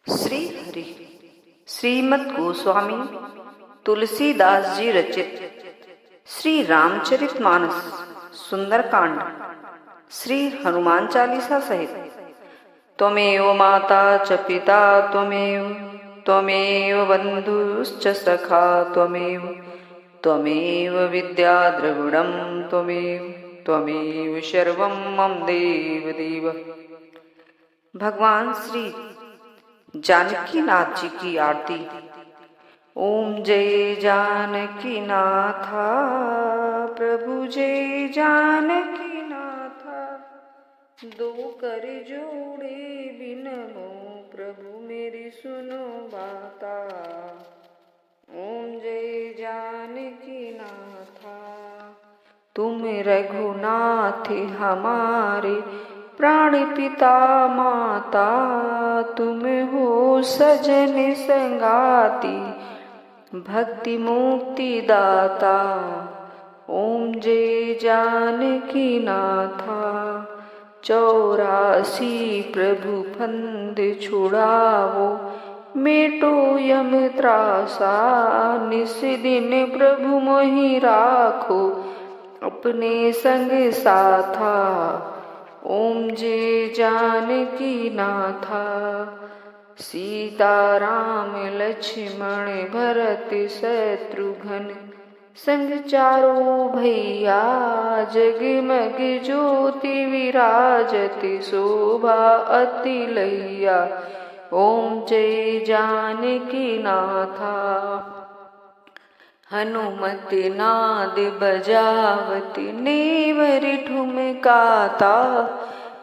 श्री हरि श्रीमद् गोस्वामी तुलसीदास जी रचित श्री रामचरितमानस सुंदरकांड श्री हनुमान चालीसा सहित। त्वमेव माता च पिता त्वमेव, त्वमेव बंधुश्च सखा त्वमेव, त्वमेव विद्या द्रविणं त्वमेव, त्वमेव सर्वं मम देव देव। भगवान श्री जानकी नाथ जी की आरती। ओम जय जानकी नाथा प्रभु जय जानकी नाथा, दो कर जोड़े बिनमो प्रभु मेरी सुनो बाता। ओम जय जानकी नाथा, तुम रघुनाथ हमारे प्राण पिता माता, तुम हो सजन संगाती भक्ति मुक्ति दाता। ओम जय जानकी नाथा, 84 प्रभु फंद छुड़ावो, मेटो यम त्रासा, निस दिन प्रभु मोहि राखो, अपने संग साथा। ओम जय जानकी नाथा, सीता राम लक्ष्मण भरत शत्रुघ्न, संग चारों भैया, जगमग ज्योति विराजत शोभा अति लैया। ओम जय जानकी नाथा, हनुमत नाद बजावत नेवर ठुमकाता,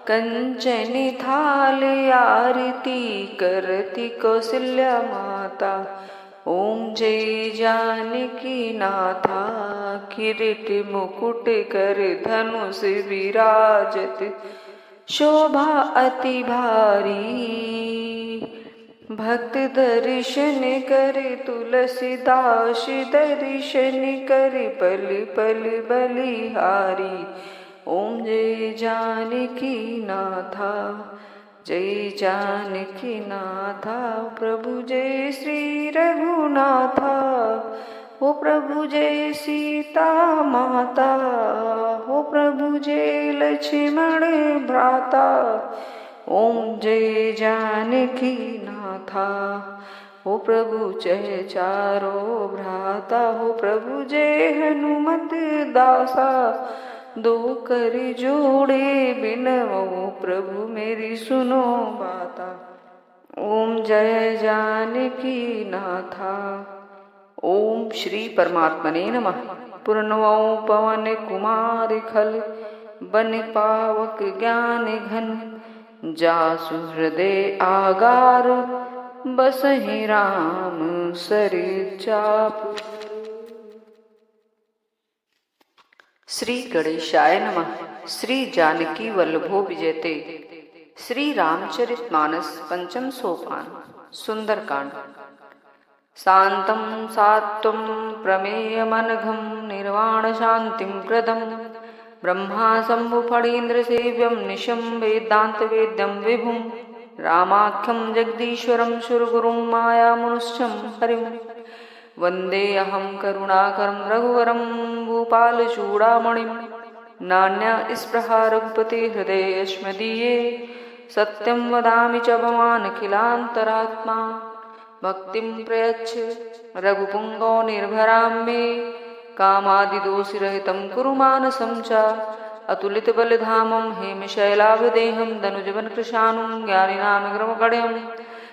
कंचन थाल आरती करती कौशल्या माता। ओम जय जानकी नाथा, किरीट मुकुट कर धनुष विराजत शोभा अति भारी, भक्त दर्शन कर तुलसीदास दर्शन कर पल पल बलिहारी। ओम जय जानकी नाथा, जय जानकी नाथा, प्रभु जय श्री रघुनाथा, हो प्रभु जय सीता माता, हो प्रभु जय लक्ष्मण भ्राता। ओम जय जानकी नाथा, हो प्रभु जय चारो भ्राता, हो प्रभु जय हनुमत दासा, दो कर जोड़े बिनवो प्रभु मेरी सुनो बाता। ओम जय जानकी नाथा। ओम श्री परमात्मने नमः। पूर्णवो पवन कुमार खल, बन पावक ज्ञान घन, जासु हृदय आगार, बसहि राम सरित चाप। श्री गणेशाय नमः। श्री जानकी वल्लभो विजयते। श्री रामचरितमानस पंचम सोपान सुंदरकांड। शांतं सात्वं प्रमेयमनघं, निर्वाण शांतिं प्रदं, ब्रह्मा शंभु फणीन्द्र सेव्यं, निशं वेदांत वेद्यं विभुं, रामाख्यं जगदीश्वरं सुरगुरुं मायामुनुश्चं हरिं, वंदे अहं करुणाकरं रघुवरं भूपालचूडामणिं, नान्या स्पृहा रघुपते हृदयेऽस्मदीये, सत्यं वदामि च भवानखिलान्तरात्मा, भक्तिं प्रयच्छ रघुपुङ्गो निर्भरां मे, कामादिदोषरहितं कुरु मानसं च, अतुलितबलधामं हेमशैलाभदेहं, दनुजवनकृशानुं ज्ञानिनामग्रमकड्यं,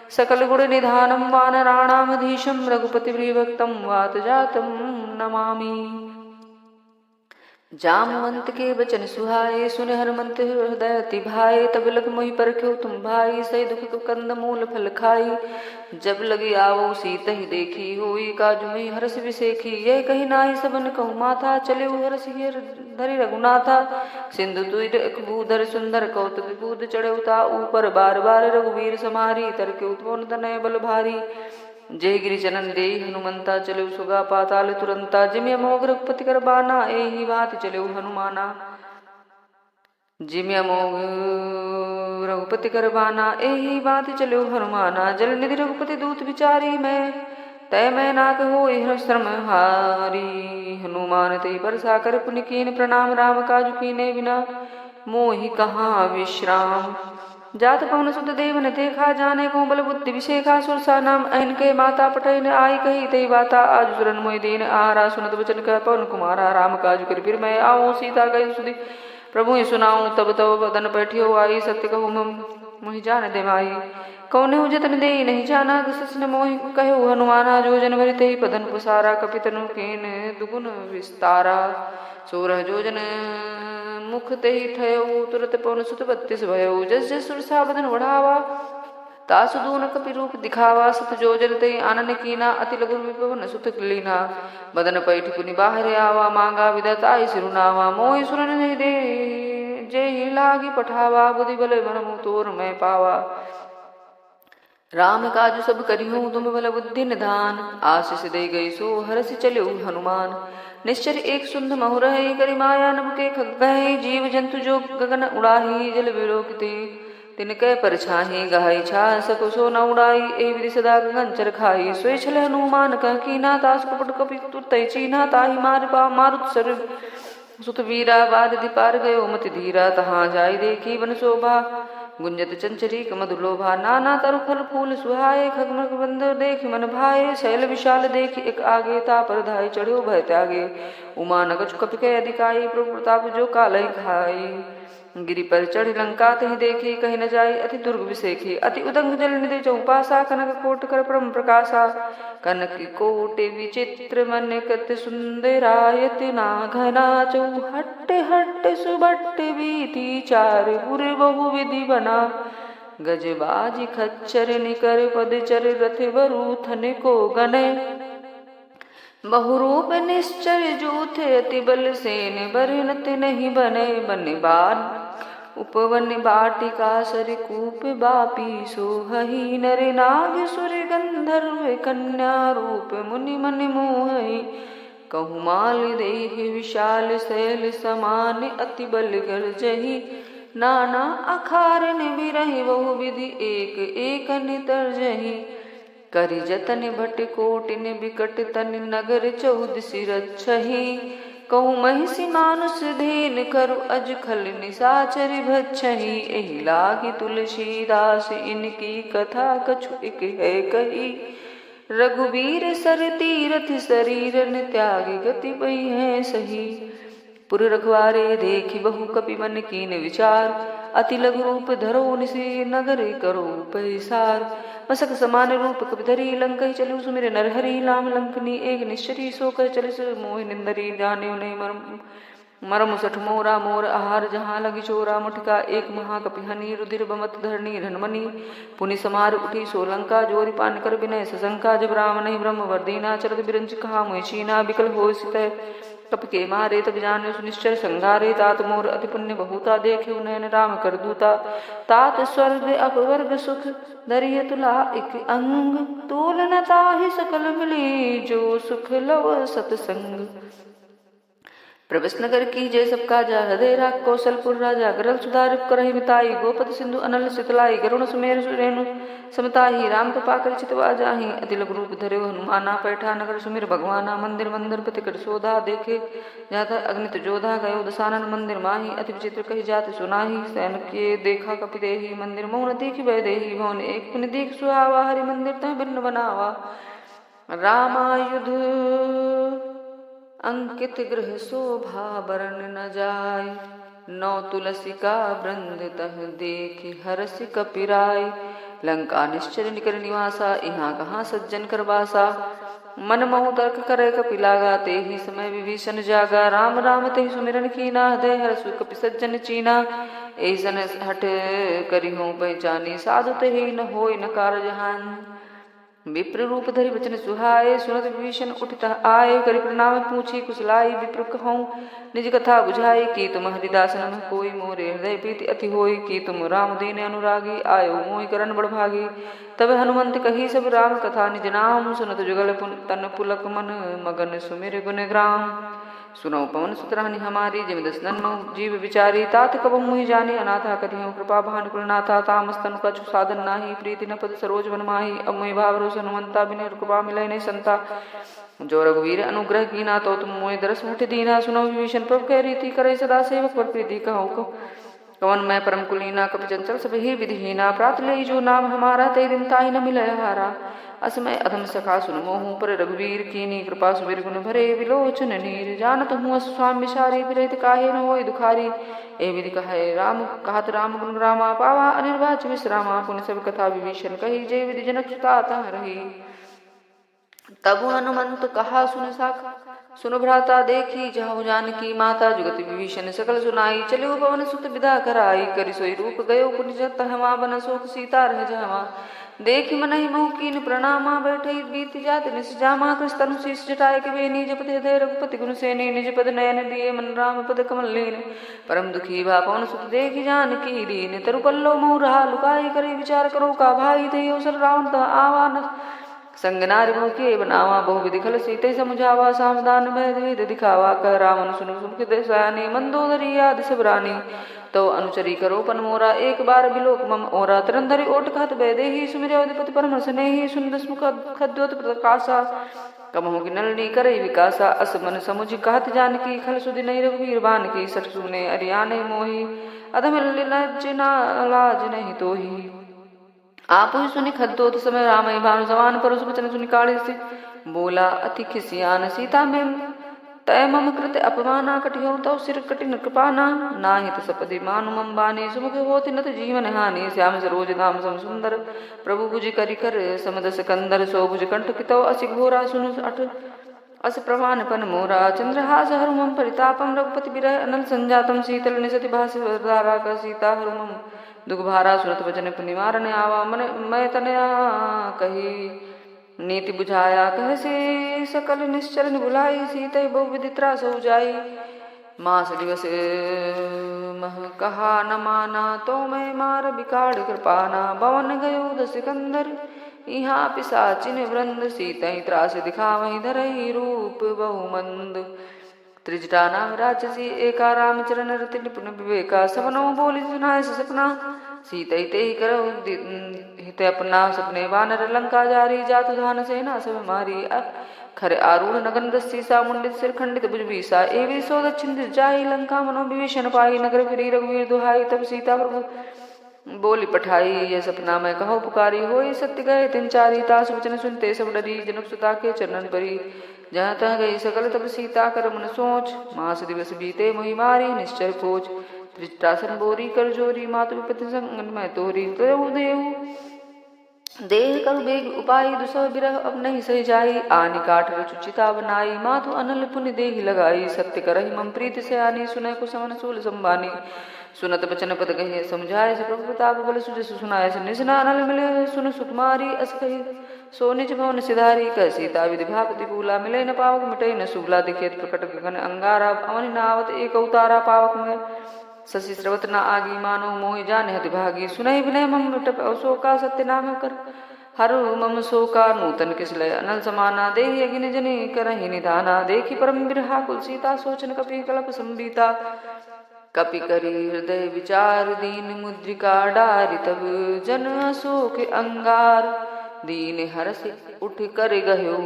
सकलगुणनिधानं वानराणामधीशं, रघुपतिप्रियभक्तं वातजातं नमामि। जामवंत के बचन सुहाए, सुन हनुमंत हृदय अति भाए, तब लग मोहि परख्यो तुम भाई, सही दुख कंद मूल फल खाई, जब लगी आवो सीत ही देखी, होई काजु में हर्ष विसेखी, यह कही नाहि सबन कहूँ माथा, चले हर्ष धरि रघुनाथा, सिंधु भूधर सुंदर कौतुक विबूध चढ़े उता ऊपर, बार बार रघुवीर समारी, तरके उत्पन्न तनय बल भारी, जय गिरिचनन दे हनुमंता, चले सुगा पाताल तुरंता, जिम अमोघ रघुपति कर बाना, एहि बात चले हनुमाना। जिम्या मोग रघुपति करवाना, एही बात चलो हनुमाना। जल निधि रघुपति दूत विचारी मैं, तय मैं नाक हो श्रम हारी। हनुमान ते बरसा कर पुनि कीन प्रणाम, राम काजु कीने बिना मोहि कहाँ विश्राम। जात पवन सुत देव न देखा, जाने को बल बुद्धि विषेखा। सुरसा नाम अहन के माता पटैन, आई कही तई बाता आज सुरन मोहि दीन। आहारा सुनत वचन कह पवन कुमारा, राम काजु कर फिर मैं आऊँ। सीता गई सुधी प्रभु ही सुनाऊँ, तब तब बदन बैठियो आई। सत्य कहूँ मोहि जान दे माई, कौने जतन दे नहीं जाना। कृष्ण मोहि कहु हनुमाना, जो जन भरि तहि पदन पुसारा। कपितनु कीन दुगुन विस्तारा, 16 जोजन मुख तेहि ठयऊ। तुरत पवन सुत 32 भयऊ, जस जस सुरसा बदन बढ़ावा। तासु दून कपि रूप दिखावा, सत जोजन तेहि आनन कीना। अति लघु पवन सुत लीना, बदन पैठ पुनि बाहर आवा। मांगा विदत आई सिरुनावा, मोहि सुरन नहीं दे जेहि लागी पठावा। बुद्धि बल मनमु तोर मैं पावा, राम काजु सब करिहूँ तुम बल बुद्धि निधान। आशीष दे गई सो हरसि चले हनुमान, निश्चर एक सुंद महु रहे। करि माया नभ के खगहि, जीव जंतु जो गगन उड़ाही। जल विलोकिते तिनके परछाही, गहाई छा सको सो न उड़ाई। ए विधि सदा गगन चर खाई, सोई छल हनुमान कह कीना। तास कपट कपि तुरतै चीना, ताहि मारुत सर सुत वीरा। बाद दिपार गयो मति धीरा, तहाँ जाय देखी वन शोभा। गुंजत चंचरीक मधुलोभा, नाना तरु फल फूल सुहाए। खगमग बंदर देख मन भाए, शैल विशाल देख एक आगे। तापर धाय चढ़ो भय त्यागे, उमा नगच कपिके अधिकाई। प्रभु प्रताप जो कालहि खाई, गिरि पर चढ़ लंका तहि देखी। कहीं न जाई अति दुर्ग विसेखी, अति उदंग जल निधि चौपासा। कनक कोट कर परम प्रकाशा, कनक कोट विचित्र मन कत सुंदरायति ना घना। चौहट्ट हट्ट सुबट्ट बीती, चार पुर बहु विधि बना। गजबाजी खच्चर निकर पदचर, रथ बरूथन को गने। बहुरूप निश्चर जूथे, अति बल सेन बरनत नहीं बने। बन बान उपवन बाटिका, सर कूप बापी सोहहि। नर नाग सुर गंधर्व कन्या, रूप मुनि मन मोहई। कहु माल देह विशाल शैल समान, अति बल गर्जहि। नाना अखारन बिरहि, बहु विधि एक एक नितर्जहि। करि जतन भट कोटिन बिकट तन, नगर 14 रक्षहि। कहु महिषि मानुष धेन, करु अज खल निसाचर भक्षहि। एहि लागी तुलसीदास, इनकी कथा कछु एक है कही। रघुवीर सर तीरथ शरीरन, त्याग गति पई है सही। पुर रखवारे देखी बहु कपि मन कीन विचार। अति लघु रूप धरो निसी, नगर करो पैसार। मसक समान रूप कपि धरी, लंकहि चलु सुमिर नरहरि। लाम लंकनी एक निश्चरी, सो कह चलिस मोहि निंदरी। जाने नहीं मरम सठ मोरा, मोर आहार जहाँ लगी चोरा। मुठिका एक महाकपिहनी, रुधिर बमत धरणी धनमनी। पुनि समार उठी सोलंका, जोरि पान कर विनय सशंका। जब राम नहीं ब्रह्म वर्दीना, चरत बिरंच कहा मोहि छीना। बिकल होय सितय कप के मारे, तब जाने सुनिश्चर संगारे। तात मोर अति पुण्य बहुता, देखे नयन राम कर दूता। तात स्वर्ग अपवर्ग सुख, दरिय तुला एक अंग। तोल न ताहि सकल मिली, जो सुख लव सतसंग। प्रवेश नगर की जय सबका जा हृदय राग। कौशलपुर राजा गरल सुधार करहि मिताई। गोपति सिंधु अनल सितलाई, गरुण सुमेर रेणु समताही। राम कृपा कर चितवा जाहि, अति लघु रूप धरे हनुमाना। पैठा नगर सुमिर भगवाना, मंदिर मंदिर पति कर शोधा। देखे जाता अग्नित जोधा, गयो दसानन मंदिर माही। अति विचित्र कही जात सुनाही, सैन के देखा कपि देही। मंदिर मौन देखी वै देही, भवन एक पुनि देख सुहावा। हरि मंदिर तह भिन्न बनावा, रामायुध अंकित गृह शोभा बरन न जाय। 9 तुलसी का वृंद तह देखि हरसि कपिराय। लंका निश्चर निकर निवासा, यहाँ कहाँ सज्जन करवासा। मन महु तर्क करे कपि लागा, ते ही समय विभीषण जागा। राम राम ते सुमिरन कीना, हृदय हर्षु कपि सज्जन चीना। ऐसन हट करिहूँ पहचानी, साधु ते न होय न कारजहान। विप्र रूप धरि वचन सुहाए, सुनत विभीषण उठित आए। करि प्रणाम पूछी कुशलाई, विप्र कहूँ निज कथा बुझाई। कि तुम हरिदास नमः कोई, मोरे हृदय प्रीति अति होई। कि तुम राम दीन अनुरागी, आयो मोहि करन बड़ भागी। तब हनुमंत कही सब राम कथा निज नाम, सुनत जुगल तन पुलक मन मगन सुमिर गुण ग्राम। सुनो पवन सुतरानी हमारी जिम दसनन मऊ जीव विचारी तात कब मुहि जाने अनाथा करियो कृपा भान कुलनाथा तामस्तन कछु साधन नाही प्रीति न पद सरोज वन माही अब मुहि भाव रोस हनुमंता बिन कृपा मिले नहीं संता जो रघुवीर अनुग्रह कीना तो तुम मोहि दरस मुठ दीना सुनो विभीषण प्रभु कह रीति करे सदा सेवक पर प्रीति कहो कवन मैं परम कुलीना कपि चंचल सब ही विधिहीना प्रात ले जो नाम हमारा ते दिन ताई न मिलय हारा असमय अधम सखा सुन मोहू पर रघुवीर कीनी कृपा सुबीर गुण भरे विलोचन नीर जानत हूँ स्वामी विचारी विरहित काहे न होय दुखारी ए विधि कहे राम कहत राम गुण रामा पावा अनिर्वाच विश्रामा पुण्य सब कथा विभीषण कही जय विधि जनक सुता रही तब हनुमंत कहा सुन साखा सुन भ्राता देखी जहाँ जानकी माता जुगति विभीषण सकल सुनाई चले पवन सुत विदा कराई करि सोई रूप गयो पुनिजत हवा बन शोक सीता रह जावा देखी मनहि मोह कीन प्रणामा बैठे बीत जात निस जामा कृष्ण शीस जटाय के बेनी जपति हृदय रघुपति गुण सेनी निज पद नयन दिए मन राम पद कमल लीन परम दुखी भा पवन सुत देखी जानकी दीन तरु पल्लो मोह रहा लुकाई करे विचार करो का भाई थे अवसर रावण आवान संग नारी मुखिए बनावा बहु विधि खल सीते समुझावा सावधान भेद दिखावा कह रावण सुन सुख दसानी मंदोदरी आदि सब रानी तो अनुचरी करो पन मोरा एक बार बिलोक मम ओरा तरंधरी ओट खात बैदे ही सुमिर अधिपति परम सने ही सुन दसमुख खद्योत प्रकाशा कमहो की नलनी करे विकासा अस मन समुझ कहत जानकी खल सुधि नहीं रघुवीर बान की सठ सुने अरियाने मोही अधम लज लाज नहीं तो ही आप ही सुनि खद्दोत समय राम भानु समान परसु वचन सुनि काढ़ी से बोला अति खिसियान सीता में तय मम कृत अपमाना कटियो तव सिर कटिन कृपाना नाहित सपदि मानु मम बानी सुमुख होति नत जीवन हानि श्याम सरोज धाम सम सुंदर प्रभु भुज करि कर समदस कंदर सो भुज कंठ कितव असि घोरा सुनु अठ अस प्रमाण पन मोरा चंद्रहास हरुमम परितापम रघुपति विरह अनल संजातम शीतल निसति भास धारा का सीता हरुमम दुख भारा सुरत वचन पुनिवार ने आवा मन मैं तनया कही नीति बुझाया कह से सकल निश्चल बुलाई सीते बहु विदित्रा सो जाई मास दिवस मह कहा न माना तो मैं मार बिकाड़ कृपाना बवन गयो दसिकंदर यहाँ पिसाचिन वृंद सीतई त्रास दिखा वही धरई रूप बहुमंद त्रिजटा नाम राक्षसी एका रामचरण रति निपुण विवेका सपनो बोली सुनाय सपना सीतई ते ही करो हित अपना सपने वानर लंका जारी जातु धान सेना सब मारी खर आरूढ़ नगन दस्सी सा मुंडित सिर खंडित भुज बीसा एवं सो दक्षिण दिस जाई लंका मनो विभीषण पाई नगर फिरी रघुवीर दुहाई तब सीता प्रभु बोली पठाई यह सपना मैं कहो पुकारी होई सत्य गए तिन चारी तास वचन सुनते सब डरी जनक सुता के चरणन परी जहाँ तह गई सकल तब सीता कर मन सोच मास दिवस बीते मोहि मारी निश्चय खोज त्रिजटासन बोरी कर जोरी मातु विपति संग मैं तोरी प्रभु देहु देह कर बेग उपाय दुसह बिरह अब नहीं सही जाई आनी काठ रचुचिता बनाई मातु अनल पुनि देहि लगाई सत्य करहि मम प्रीति से आनी सुनय को समन सूल संबानी सुनत बचन पद कहे समझाए से प्रभु प्रताप बल सुजि सुनाए से निजना अनल मिले सुन सुकुमारी अस कही सो निज भवन सिधारी कह सीता विधि भापति पूला मिले न पावक मिटई न सुबला दिखेत प्रकट गगन अंगारा अवनि नावत एक अवतारा पावक में शशि स्रवत न आगी मानो मोहि जाने हति भागी सुनहि विनय मम विटप अशोका सत्य नाम कर हरु मम शोका नूतन किसलय अनल समाना देहि अगिन जनि करहि निधाना देखी परम बिरहा कुल सीता सोचन कपि कल्प संबीता कपि करी हृदय विचार दीन मुद्रिका डारि तब जन अशोक अंगार दीन हरस उठ कर गयो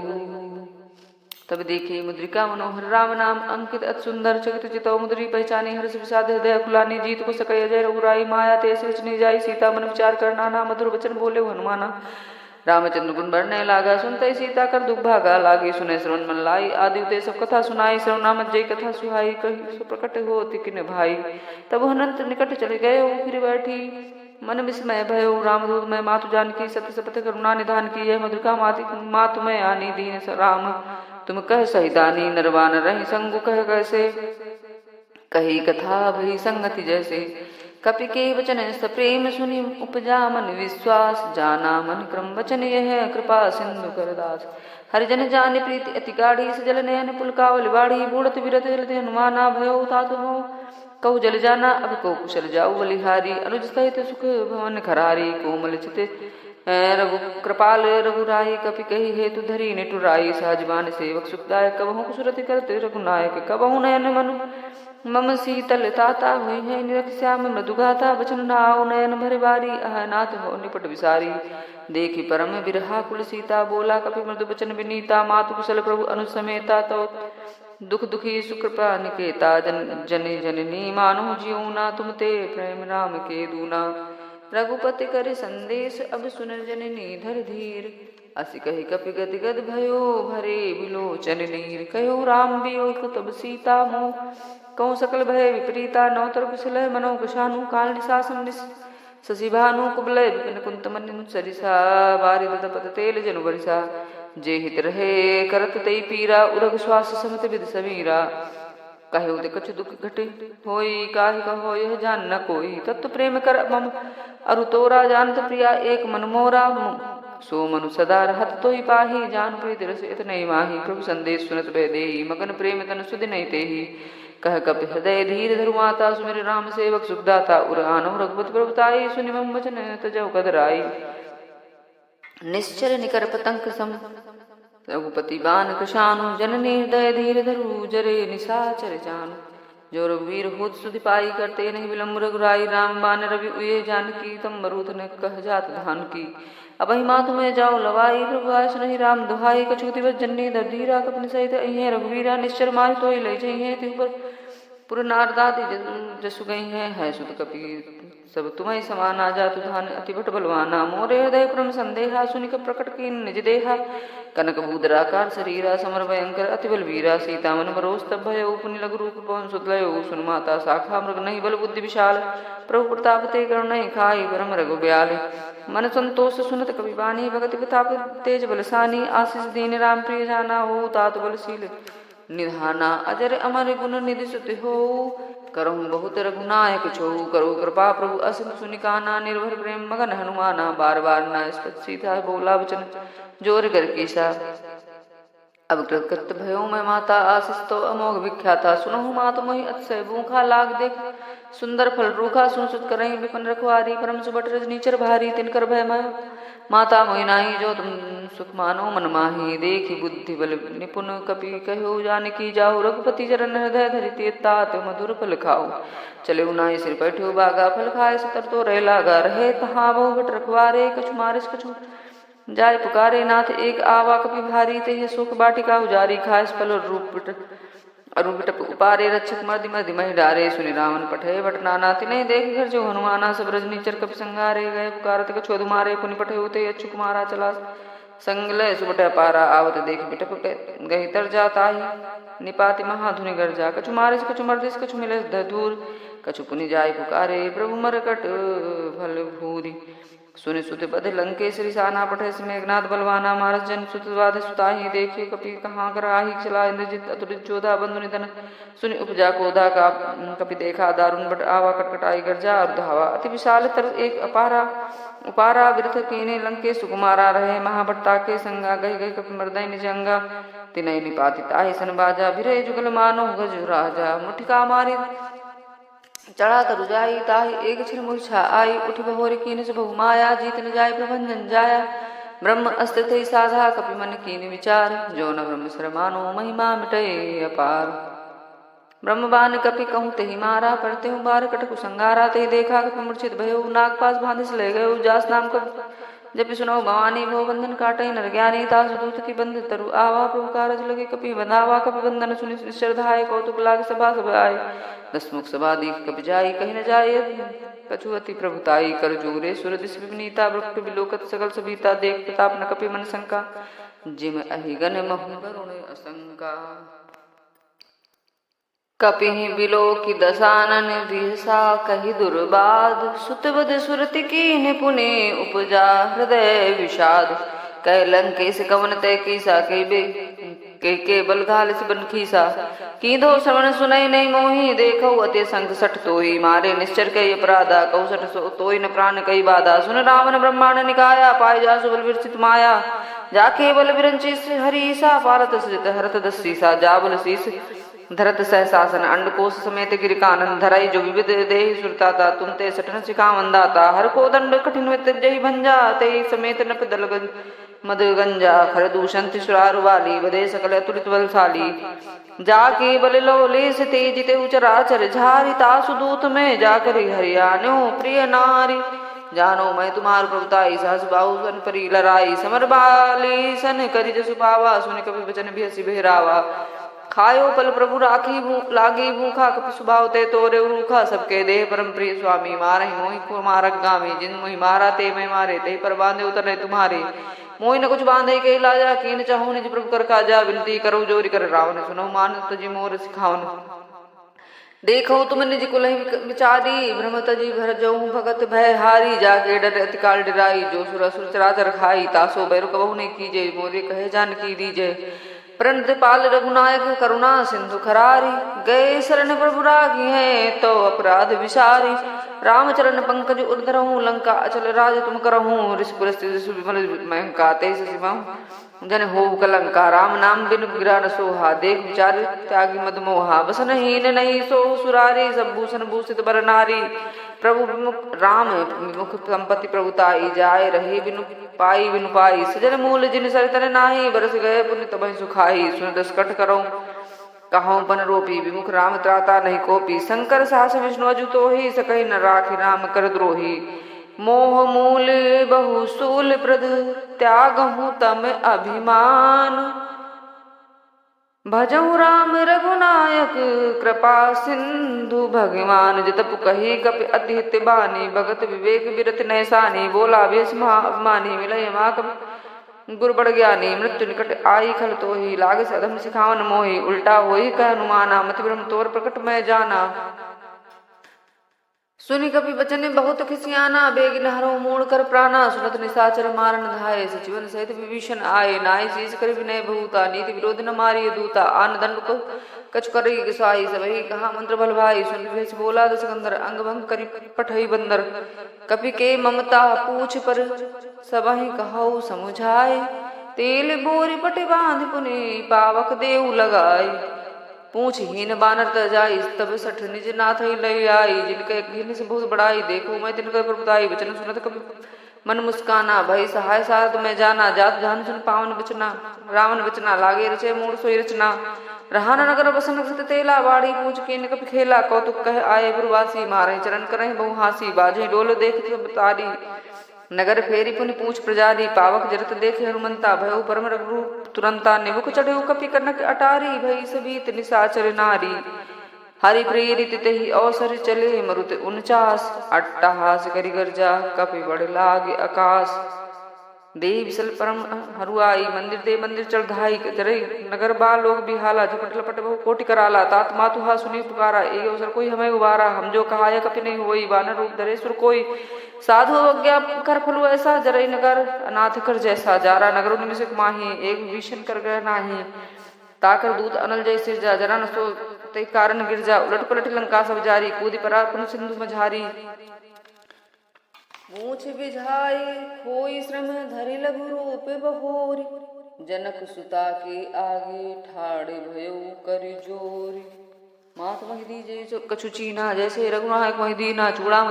तब देखी मुद्रिका मनोहर राम नाम अंकित अति सुंदर चकित चितौ मुद्री पहचानी हर्ष विषाद हृदय खुलानी जीत को सकय अजय रघुराई माया तेस रचनी जाई सीता मन विचार करना ना मधुर वचन बोले हनुमाना रामचंद्र गुण बढ़ने लागा सुनते सीता कर दुख भागा लागी सुने श्रवण मन लाई आदि उते सब कथा सुनाई श्रवणामत जय कथा सुहाई कही सो प्रकट हो किन भाई तब अनंत निकट चले गए फिर बैठी मन विस्मय भयो रामदूत मैं मातु जानकी सत्य सपथ करुणा निधान की यह मधुरिका मातु मैं आनी दीन राम तुम कह सहिदानी नरवान रही संग कह कैसे कही कथा भई संगति जैसे कपि के वचन सप्रेम सुनि उपजा मन विश्वास जाना मन क्रम वचन यह कृपा सिंधु करदास हरिजन जान प्रीति अति गाढ़ी सजल नयन पुलकावल बाढ़ी बूढ़त विरत हनुमाना भयो तातु हो कहु जल जाना अब को कुशल जाऊ बलिहारी अनुज सहित सुख भवन खरारी कोमल चित रघु कृपाल रघुराई कपि कही हेतु धरी निटुराई सहजबान सेवक सुखदायक कबहु कुसुरति करते रघुनायक कबहु नयन मनु मम शीतल ताता हुई है निरख श्याम मृदुगाता बचन नाव नयन भर बारी अह नाथ हो निपट विसारी देखी परम बिरहा कुल सीता बोला कपि मृदु बचन विनीता मातु कुशल प्रभु अनुसमेता तो दुख दुखी सुकृपा निकेता जन जननी मानो जियो ना तुम ते प्रेम राम के दूना रघुपति कर संदेश अब सुन जननी धर धीर असि कही कपि गति गद भयो भरे बिलोचन नीर कहो राम वियोग तब सीता मोह कहूँ सकल भय विपरीता नौतर कुशल मनो कुशानु काल निशासन शशिभानु कुबलय विपिन कुंत मन सरिसा बारी दत तेल जनु बरिसा जे हित रहे करत तई पीरा उरग श्वास समत विद समीरा कहो ते कछु दुख घटे होई काहि कहो यह जान न कोई तत्व प्रेम कर मम अरु तोरा जानत प्रिया एक मन मोरा सो मनु सदा रहत तो ही पाही जान प्रीति रस इत नहीं माही प्रभु संदेश सुनत भय देही मगन प्रेम तन सुध नहीं तेही कह कपि हृदय धीर धरु माता सुमिर राम सेवक सुखदाता उर आनो रघुपति प्रभुताई सुनि मम वचन तजौ कदराई निश्चर निकर पतंग सम रघुपति बान कृशानु जननी हृदय धीर धरु जरे निशाचर जानु जो रघुवीर होत सुधि पाई करते नहीं विलम्ब रघुराई राम बान रवि उये जानकी तम मरुत ने कह जात धान की अब ही माँ तुम्हें जाओ लवाई प्रभु आय सुनहि राम दुहाई कछुति बस जन्नी दर्दीरा कपन सहित अहे रघुवीरा निश्चर माय तो ले जइहे तिहु पर पुर नारदादि जसु गई है सुत कपि सब तुम्हें समाना जातु धान अति भट बलवाना मोरे हृदय परम संदेहा सुनिक प्रकट की निज देहा कनक बूदराकार शरीरा समर भयंकर अति बलवीरा सीता मन बरोस तब भय पुनि लघु रूप पवन सुतलयो सुन माता शाखा मृग नहीं बल बुद्धि विशाल प्रभु प्रताप ते करुण नहीं खाई परम रघु ब्याल मन संतोष सुनत कवि बानी भगति प्रताप तेज बलसानी आशीष दीन राम प्रिय जाना हो तात बलशील निधाना अजर अमर गुण निधि सुति हो करहु बहुत रघुनायक छो करो कृपा प्रभु असिम सुनिकाना निर्भर प्रेम मगन हनुमाना बार बार न स्पत सीता बोला वचन जोर कर कीसा अब कृत भयो मैं माता आशीष तो अमोघ विख्याता सुनहु मात मोहि अतिशय भूखा लाग देख सुंदर फल रूखा सुनसुत करही विपन रखवारी परम सुबट रजनीचर भारी तिनकर भय मैं माता मोहि नाही जो तुम सुख मानो मन माही देखी बुद्धि बल निपुण कपि कहो जानकी जाहु रघुपति चरण हृदय धरिति तात मधुर फल खाओ चले उनाई सिर बैठो बागा फल खाए सतर तो रह लागा रहे तहाँ बहु बट रखवारे कछु मारिस कछु जाय पुकारे नाथ एक आवा कपि भारी ते सुख बाटिका उजारी खास फल रूप अरु बिटप उपारे रक्षक मर्दि मर्दि महि डारे सुनि रावण पठे बट नाना तिने देख घर जो हनुमाना सब रजनीचर कपि संगारे गए पुकारत कछु मारे पुनि पठे उते अच्छु कुमारा चला संगलय सुबट पारा आवत देख बिटप गही तर जाता ही निपाति महाधुनि गर्जा कछु मारिस कछु मर्दिस कछु मिले धूर कछु पुनि जाय पुकारे प्रभु मरकट फल भूरी सुनि सुत बध लंकेश्वरी साना पठे मेघनाथ बलवाना मारस जन सुतवाद सुताही देखे कपि कहाँ कर आही चला इंद्रजित अतुलित जोधा बंधु निधन सुनि उपजा कोधा का कपि देखा दारुण बट आवा कटकटाई गर्जा और धावा अति विशाल तर एक अपारा उपारा विरथ कीने लंके सुकुमारा रहे महाभट्टा के संगा गही गही कपि मर्दय निजंगा तिनय निपाति ताहि सन बाजा भिरे जुगल मानो गज राजा मुठिका मारी चढ़ा तरु जाई ताहि एक छिर मूर्छा आई उठ बहोरी कीन से बहु माया जीत न जाय प्रभंजन जाया ब्रह्म अस्तित साधा कपि मन कीन विचार जो न ब्रह्म सर मानो महिमा मिटय अपार ब्रह्मबान कपि कहूँ तेहि मारा पढ़ते हूँ बार कटकु संगारा तेहि देखा कपि मूर्छित भयो नाग पास भांधिस ले गयो जास नाम कब जपि सुनो भवानी भव बंधन काटे नर ज्ञानी तासु दूत की बंध तरु आवा प्रभु कारज लगे कपि बंधावा कपि बंधन सुनि श्रद्धाए कौतुक लाग सभा सब आए दसमुख सभा दीप कपि जाई कहीं न जाय कछु अति प्रभुताई कर जोरे सुर दिस विनीता वृक्ष विलोकत सकल सभीता देख प्रताप न कपि मन शंका जिम अहिगन महु वरुण असंका कपिहि बिलोकि दसानन बिहसा कहि दुर्बाद सुतवद सुरति कीन पुने उपजा हृदय विषाद कह लंकेश कवन तय कीसा के बल घाल बन खीसा कीधो श्रवण सुनई नहीं मोही देखो अति संग सठ तोही मारे निश्चर कई अपराधा कौ सठ तोई न प्राण कई बाधा सुन रावण ब्रह्मांड निकाया पाय जा सुबल विरचित माया जाके बल विरंचिस हरीसा पारत सृत हरत दसीसा जा बल शीस धरत सहसासन अंडकोश समेत गिर कानन धराई जो विविध देहि सुरताता तुम ते सटन सिखा मंदाता हर को दंड कठिन में जय भंजा ते समेत नप दल मद गंजा खर दूषण सुरारु वाली बदे सकल अतुलित बलशाली जाके बल लो ले से तेज ते उचराचर झारी तासु दूत में जाकर हरियाणो प्रिय नारी जानो मैं तुम्हार प्रभुताई सहस बाहु सन परी लराई समर बाली सन करी जसु पावा सुन कवि वचन भी हसी बहरावा खायो पल प्रभु राखी लागी भूखा कपि सुभाव ते तोरे रूखा सबके देह परम प्रिय स्वामी मारे मोहि को मारक गामी जिन मोहि मारा ते मैं मारे ते पर बांधे उतरे तुम्हारे मोहि न कुछ बांधे के लाजा कीन चाहूं निज प्रभु कर काजा विनती करो जोरी कर रावण सुनो मान तुझी मोर सिखावन देखो तुम निज कुल विचारी भ्रम तजी भर जऊ भगत भय हारी जाके डर अतिकाल डराई जो सुर असुर चराचर खाई तासो बैरु कबहु ने कीजे मोरे कहे जान की दीजे प्रणत पाल रघुनायक करुणा सिंधु खरारी गए शरण प्रभु रागी है तो अपराध विसारी रामचरण पंकज उर्धरहूँ लंका अचल राज तुम करहूँ विमल महंका तेज जन हो कलंका राम नाम बिन गिरा सोहा देख विचार त्यागी मदमोहा बसन हीन नहीं सो सुरारी सब भूषण भूषित बर नारी प्रभु विमुख राम विमुख संपत्ति प्रभुताई जाय रहे बिनु पाई सजन मूल जिन सरितन नाही बरस गए पुण्य तबहि सुखाई सुन दस्कट करो कहो बन रोपी विमुख राम त्राता नहीं कोपी शंकर सास विष्णु अजु तो ही सकहि न राखी राम कर द्रोही मोह मूल बहु सूल प्रद त्यागहु तम अभिमान भजहु राम रघुनायक कृपा सिंधु भगवान जितपु कही कपि अति हित बानी भगत विवेक विरत नैसानी बोला बेस महाअभिमानी मिलय माक गुरु बड़ ज्ञानी मृत्यु निकट आई खल तो ही लाग से अधम सिखावन मोही उल्टा होई कह अनुमाना मति ब्रह्म तोर प्रकट मैं जाना सुनि कपि बचन बहुत खिसियाना बेगिन हरो मूड़ कर प्राणा सुनत निशाचर मारन धाये सचिवन सहित विभीषण आए नाय शीस कर विनय भूता नीति विरोध न मारिय दूता आन दंड को कछ करी किसाई सबही कहा मंत्र बल भाई सुन भेष बोला दशकंदर अंग भंग करी पठई बंदर कपि के ममता पूछ पर सबही कहौ समुझाए तेल बोरी पट बांध पुनि पावक देव लगाई पूछ हीन बानर त जाई तब सठ निज नाथ लय आई जिनके घिन से बहुत बड़ाई देखो मैं तिनके प्रभुताई वचन सुनत कभी मन मुस्काना भई सहाय सारद में जाना जात जान सुन पावन बचना रावण बचना लागे रचे मूड सोई रचना रहान नगर बसन सत तेला बाड़ी पूछ के कपि खेला कौतुक कह आए गुरुवासी मारे चरण करहि बहु हासी बाजे डोल देख तारी नगर फेरी पुनि पूछ प्रजारी पावक जरत देखे हनुमंता भयो परम रूप तुरंता निमुख चढ़े कपि कनक अटारी भई सबीत निशाचर नारी हरि प्रेरित तेहि अवसर चले मरुत 49 अट्टहास करि गर्जा कपि बढ़ लागे आकाश देव विसल परम हरुआई मंदिर दे मंदिर चढ़ धाई जरे नगर बा लोग बिहाला झपट लपट बहु कोटि कराला तात मातुहा सुनी पुकारा ए अवसर कोई हमें उबारा हम जो कहाय कपि नहीं होई वानर रूप धरेश्वर कोई साधु अवज्ञा कर फलु ऐसा जरई नगर अनाथ कर जैसा जारा नगर निमिषक माही एक विभीषण कर गए नाही ताकर दूत अनल जैसे जा जरा न सो ते कारण गिरजा उलट पलट लंका सब जारी कूदी परा पुन सिंधु मझारी मूछ बिझाई खोई श्रम धरि लघु रूप बहोरी जनक सुता के आगे ठाड़े भयो करि जोरी मात महि दीजे कछु चीना जैसे रघुनायक महि दीना चूड़ा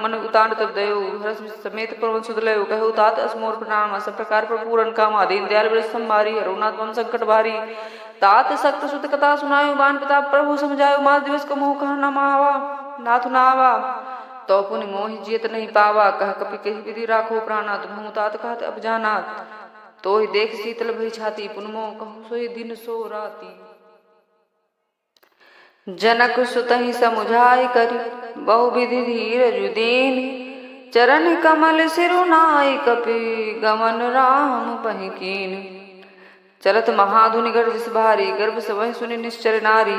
मन उतान तब दयो हरस समेत पवन सुध लयो कहु तात असमोर प्रणाम सब प्रकार पर पूरन कामा दीन दयाल वृष संभारी रघुनाथ पवन संकट भारी तात सक्त सुत कथा सुनायो बान पिता प्रभु समझायो मास दिवस को मोह कहा न मावा नाथ नावा तो पुनि मोहि जियत नहीं पावा कह कपि कही विधि राखो प्राणा तुम तात कहत अब जाना तो ही देख शीतल भई छाती पुन मोह कहूँ सोई दिन सो राती जनक सुतहि समुझाय करि बहु विधि धीरज दीन चरण कमल सिरुनाय कपि गमन राम पहि कीन चलत महाधुनि गर्जिस भारी गर्भ सबहि सुनि निश्चर नारी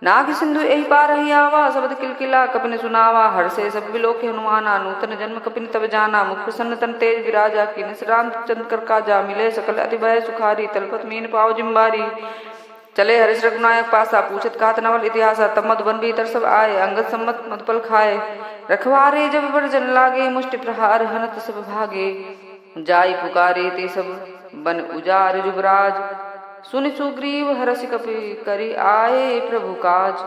नाग सिंधु एहि पार ही आवा शब्द किलकिला कपिन सुनावा हर्षे सब विलोक हनुमाना नूतन जन्म कपिन तब जाना मुख प्रसन्न तन तेज विराजा की राम चंद्र कर काजा मिले सकल अति भय सुखारी तलपत मीन पाव जिम्बारी चले हरिश रघुनायक पासा पूछत कात नवल इतिहासा तब मधुबन भीतर सब आए अंगद सम्मत मधुपल खाए रखवारे जब वर्जन लागे मुष्टि प्रहार हनत सब भागे जाई पुकारे ते सब बन उजार जुबराज सुनि सुग्रीव हरसि कपि करि आए प्रभु काज।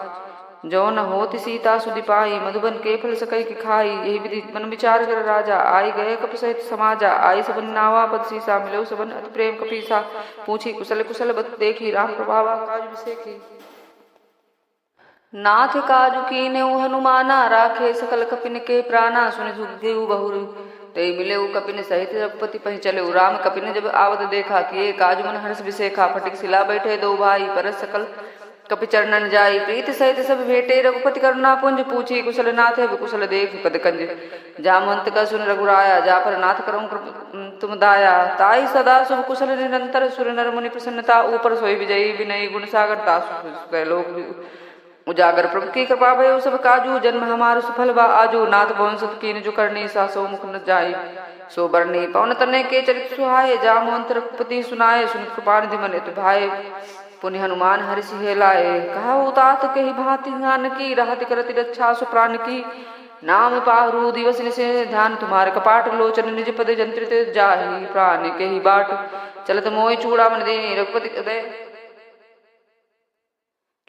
जो न होति सीता सुधि पाई मधुबन के फल सकई के खाई। यही विधि मन विचार कर राजा आई गए कपि सहित समाजा। आई सबन नावा पद सीसा मिलो सबन अति प्रेम कपीसा। पूछी कुशल कुशल बत देखी राम प्रभावा काज विसेखी। नाथ काजु कीन्यु हनुमाना राखे सकल कपिन के प्राणा। सुनि सुग्रीव बहु ते मिले कपिन सहित रघुपति पहि चले। राम कपिन जब आवत देखा किए काजु मन हर्ष विसेखा। फटिक सिला बैठे दो भाई परस सकल कपि चरणन जाई। प्रीति सहित सब भेटे रघुपति करुणा पुंज। पूछी कुशल नाथ है कुशल देख पद कंज। जामवंत का सुन रघुराया जा पर नाथ करऊं तुम दाया। ताई सदा शुभ कुशल निरंतर सुर नर मुनि प्रसन्नता। ऊपर सोई विजयी विनयी गुण सागर तासु लोक उजागर। प्रभु की कृपा भयो सब काजू जन्म हमारो सफल बा आजू। नाथ भवन सत कीन जो करनी सा सो मुख न जाई। सो बरनी पवन तने के चरित सुहाए। जामवंत रघुपति सुनाए सुन कृपा निधि मन अति भाए। पुनि हनुमान हर्षि हेलाए कहा तात के ही भांति ध्यान की। रहति करति रक्षा सुप्राण की। नाम पारु दिवस निसे ध्यान तुम्हारे कपाट लोचन। निज पद जंत्रित जाहि प्राण के ही बाट। चलत मोहि चूड़ामणि दे रघुपति हृदय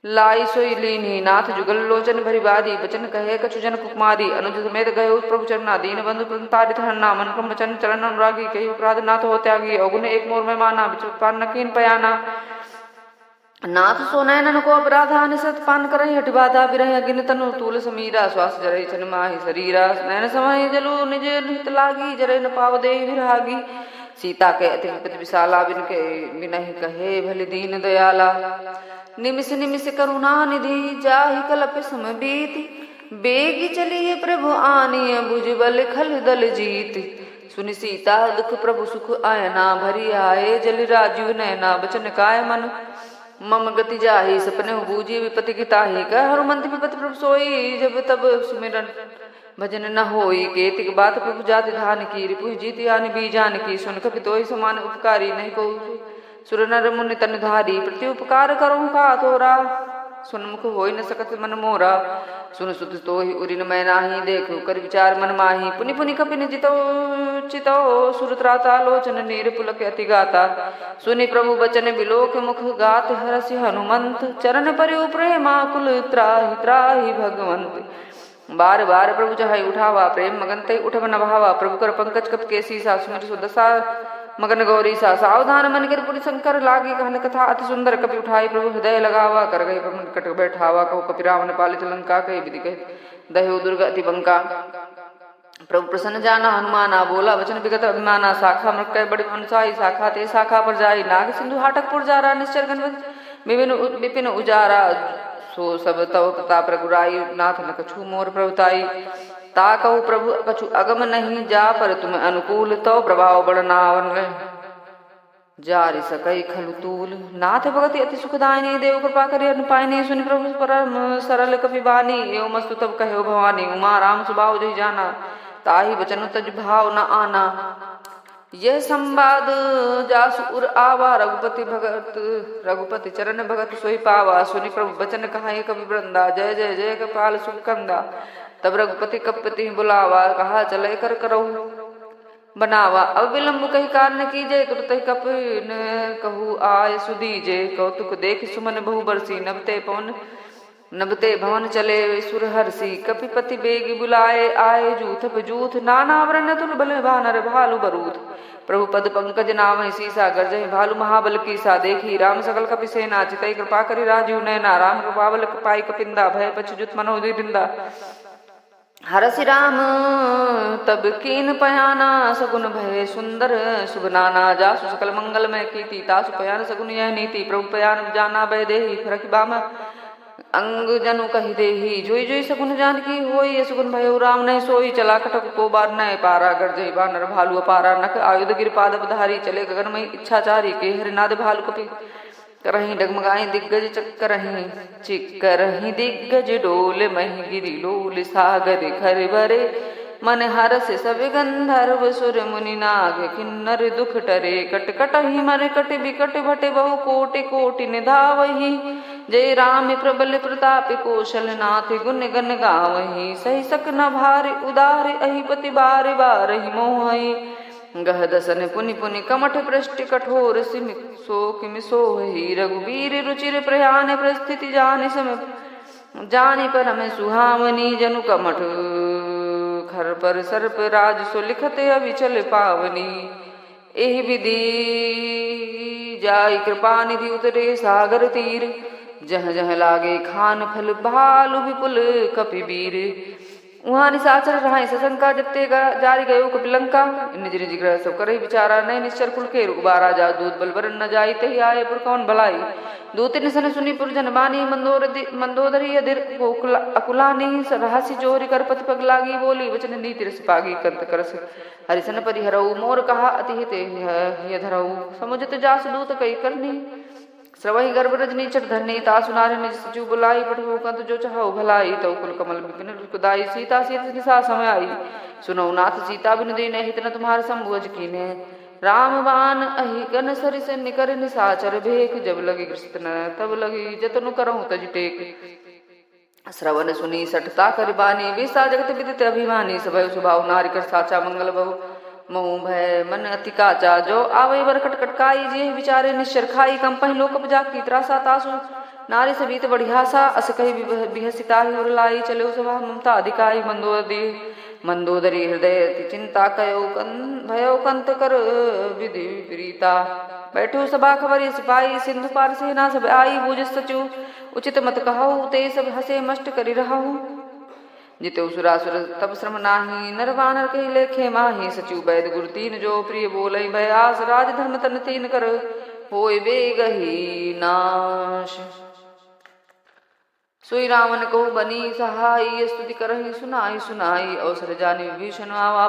लाई सोई लीनी। नाथ जुगल लोचन भरि बादी बचन कहे कछु जन कुमारी। अनुज समेत गए उस प्रभु चरना दीन बंधु प्रतारित हरना। मन क्रम वचन चरण अनुरागी कही अपराध नाथ हो त्यागी। अवगुण एक मोर में माना विचुपान नकीन पयाना। नाथ सो नयनन को अपराधा निसत पान करहि। हटि बाधा बिरहि अगिन तनु तूल समीरा। श्वास जरहि छन माहि शरीरा। नयन समय जलु निज हित लागी। जरहि न पाव देहि विरहागी। सीता के अति विपति विशाला बिन के बिनहि कहे भली दीन दयाला। निमिष निमिष करुणा निधि जाहि कलप सम बीति। बेगी चलिए प्रभु आनिय भुज बल खल दल जीत। सुनि सीता दुख प्रभु सुख आयना। भरी आए जल राजीव नयना। बचन काय मन मम गति जाहि। सपने बूझी विपति की ताहि। कह हनुमंत विपति प्रभु सोई। जब तब सुमिरन भजन न होई। केतिक बात प्रभु जाति धान की। रिपु जीत आनि बीजान की। सुन कपि तोहि समान उपकारी। नहीं को सुर नर मुनि तन धारी। प्रति उपकार करूँ का तोरा। सुनमुख होई न सकत मन मोरा। सुन सुत तोहि उरिन मैं नाही। देखु कर विचार मन माही। पुनि पुनि कपिन जितो चितो। सुर त्राता लोचन नीर पुलक अति गाता। सुनि प्रभु बचन बिलोक मुख गात। हरसि हनुमंत चरण पर्यु प्रेमाकुल त्राहि त्राहि भगवंत। बार बार प्रभु चाहे उठावा। प्रेम मगन तय उठब न भावा। प्रभु कर पंकज कप के सीसा। सुमिर सुदशा मगन गौरी सा। सावधान मन कर पुनि शंकर लागी। कहन कथा अति सुंदर कपि उठाई। प्रभु हृदय लगावा। कर गई प्रभु कटक बैठावा। कहो कपि रावण पालित लंका। कही विधि कही दह्यो दुर्ग अति बंका। प्रभु प्रसन्न जाना हनुमाना। बोला वचन विगत अभिमाना। शाखा मृक बड़े अनुसाई। शाखा ते शाखा पर जाई। नाग सिंधु हाटक पुर जारा। निश्चर गण विपिन उजारा। सो सब तव प्रताप रघुराई। नाथ न कछु मोर प्रभुताई। ता कहु प्रभु कछु अगम नहीं। जा पर तुम अनुकूल। तो प्रभाव बड़नावन जारि सकई खलु तूल। नाथ भगति अति सुखदायनी। देव कृपा करि अनुपायनी। सुनि प्रभु परम सरल कपि बानी। एवं मस्तु तब कहो भवानी। उमा राम सुभाव जहि जाना। ताहि बचन तज भाव न आना। यह संवाद जासु उर आवा। रघुपति चरण भगत सोई पावा। सुनि प्रभु बचन कहा कवि वृंदा। जय जय जय कपाल सुकंदा। तब रघुपति कपति बुलावा। कहा चले कर करऊ बनावा। अब विलंब कही कारण कीजे। तुरत कपिन कहू आय सुदीजे। कौतुक देख सुमन बहु बरसी। नबते भवन चले सुर हर्षि। कपिपति बेगी बुलाए आए। जूथ जूथ नाना वर्ण तुल बल भानर भालु बरूथ। प्रभु पद पंकज नाम सीसा। गर्जहि भालु महाबल की सा। देखी राम सकल कपि सेना। चितई कृपा करि राजीव नयना। राम कृपा बल पाई कपिंदा। भय पछुजुत मनोधि बिंदा। हरसि राम तब कीन पयाना। सगुन भय सुंदर शुभ नाना। जासु सकल मंगलमय कीर्ति। तासु पयान सगुन यह नीति। प्रभु पयान जाना भय देहि। फरक बाम अंग जनु कहि देहि। जोई जोई सगुन जानकी होई। सगुन भयो राम नहीं सोई। चला कटक को बार नय पारा। गर्जई बानर भालु अपारा। नख आयुध गिर पादप धारी। चले गगनमय इच्छाचारी। के हरिनाद भालु कपि करहि डगमगाई। दिग्गज चक्करहि चिक्करहि। दिग्गज डोल महि गिरि लोल। सागर खर बरे मन हरस सब गंधर्व सुर मुनि नाग। किन्नर दुख टरे कट कटहि मर कट बिकट भटे बहु कोटि कोटि निधावहि। जय राम प्रबल प्रताप कौशल नाथ। गुण गण गावहि। सही सक न भारि उदार। अहिपति बार बारहि मोहि। गह दसन पुनि पुनि कमठ पृष्ठ कठोर सिमि सो किमि सोहि रघुबीर रुचिर प्रयाण प्रस्थिति जाने समय जाने पर हमें सुहावनी जनु कमठ खर पर सर्प राज सो लिखते अविचल पावनी एहि विधि जाई कृपा निधि उतरे सागर तीर जह जह लागे खान फल भालु विपुल कपिवीर वहाँ निशाचर रहा सशंका जबते जारी गयो कपिलंका निज निज ग्रह सब करे विचारा नय निश्चर कुल के रुबारा जा दूत बलबर न जाई तही आए पुर कौन भलाई दूत निसन सुनी पुरजन बानी मंदोदरी अधीर अकुलानी रहसी जोरी कर पति पग लागी बोली वचन नीति रस पागी कंत करस हरिसन परिहरऊ मोर कहा अति हिते हिय धरऊ समुझत जास दूत कई करनी श्रवही गर्भ रजनी चढ़ धरनी तासु नारे निज सचिव बुलाई पठो कंत जो चाहो भलाई तव कुल कमल बिपिन रुकदाई सीता सीत निशा समय आई सुनौ नाथ सीता बिन दीने हित न तुम्हार संभुज कीने राम बाण अहि गन सरि से निकर निशाचर भेख जब लगी कृष्ण तब लगी जतनु करहु तज टेक श्रवण सुनी सठता कर बानी विसा जगत विदित अभिमानी सभय स्वभाव नारी कर साचा मंगल बहु मोह भय मन अति काचा जो आवै बर खटखटकाई जे विचारे निश्चर खाई कंपहि लोक जाकी त्रासा तासु नारी सभीत बढ़ियासा अस कही बिहसिता ही लाई चलो सभा ममता अधिकाई मंदोदरी हृदय चिंता कयो भयो कंत कर विधि विपरीता बैठो सभा खबरी सिपाही सिंधु पार सेना सब आई बूझ सचु उचित मत कहु ते सब हसे मष्ट करि रहु जिते सुरासुर तब श्रम नाही नर वानर कही लेखे माही सचिव वैद गुरु तीन जो प्रिय बोलई भय आस राज धर्म तन तीन कर होय बेगही नाश सोई रावण को बनी सहाई स्तुति करहि सुनाई सुनाई अवसर जानी विभीषण आवा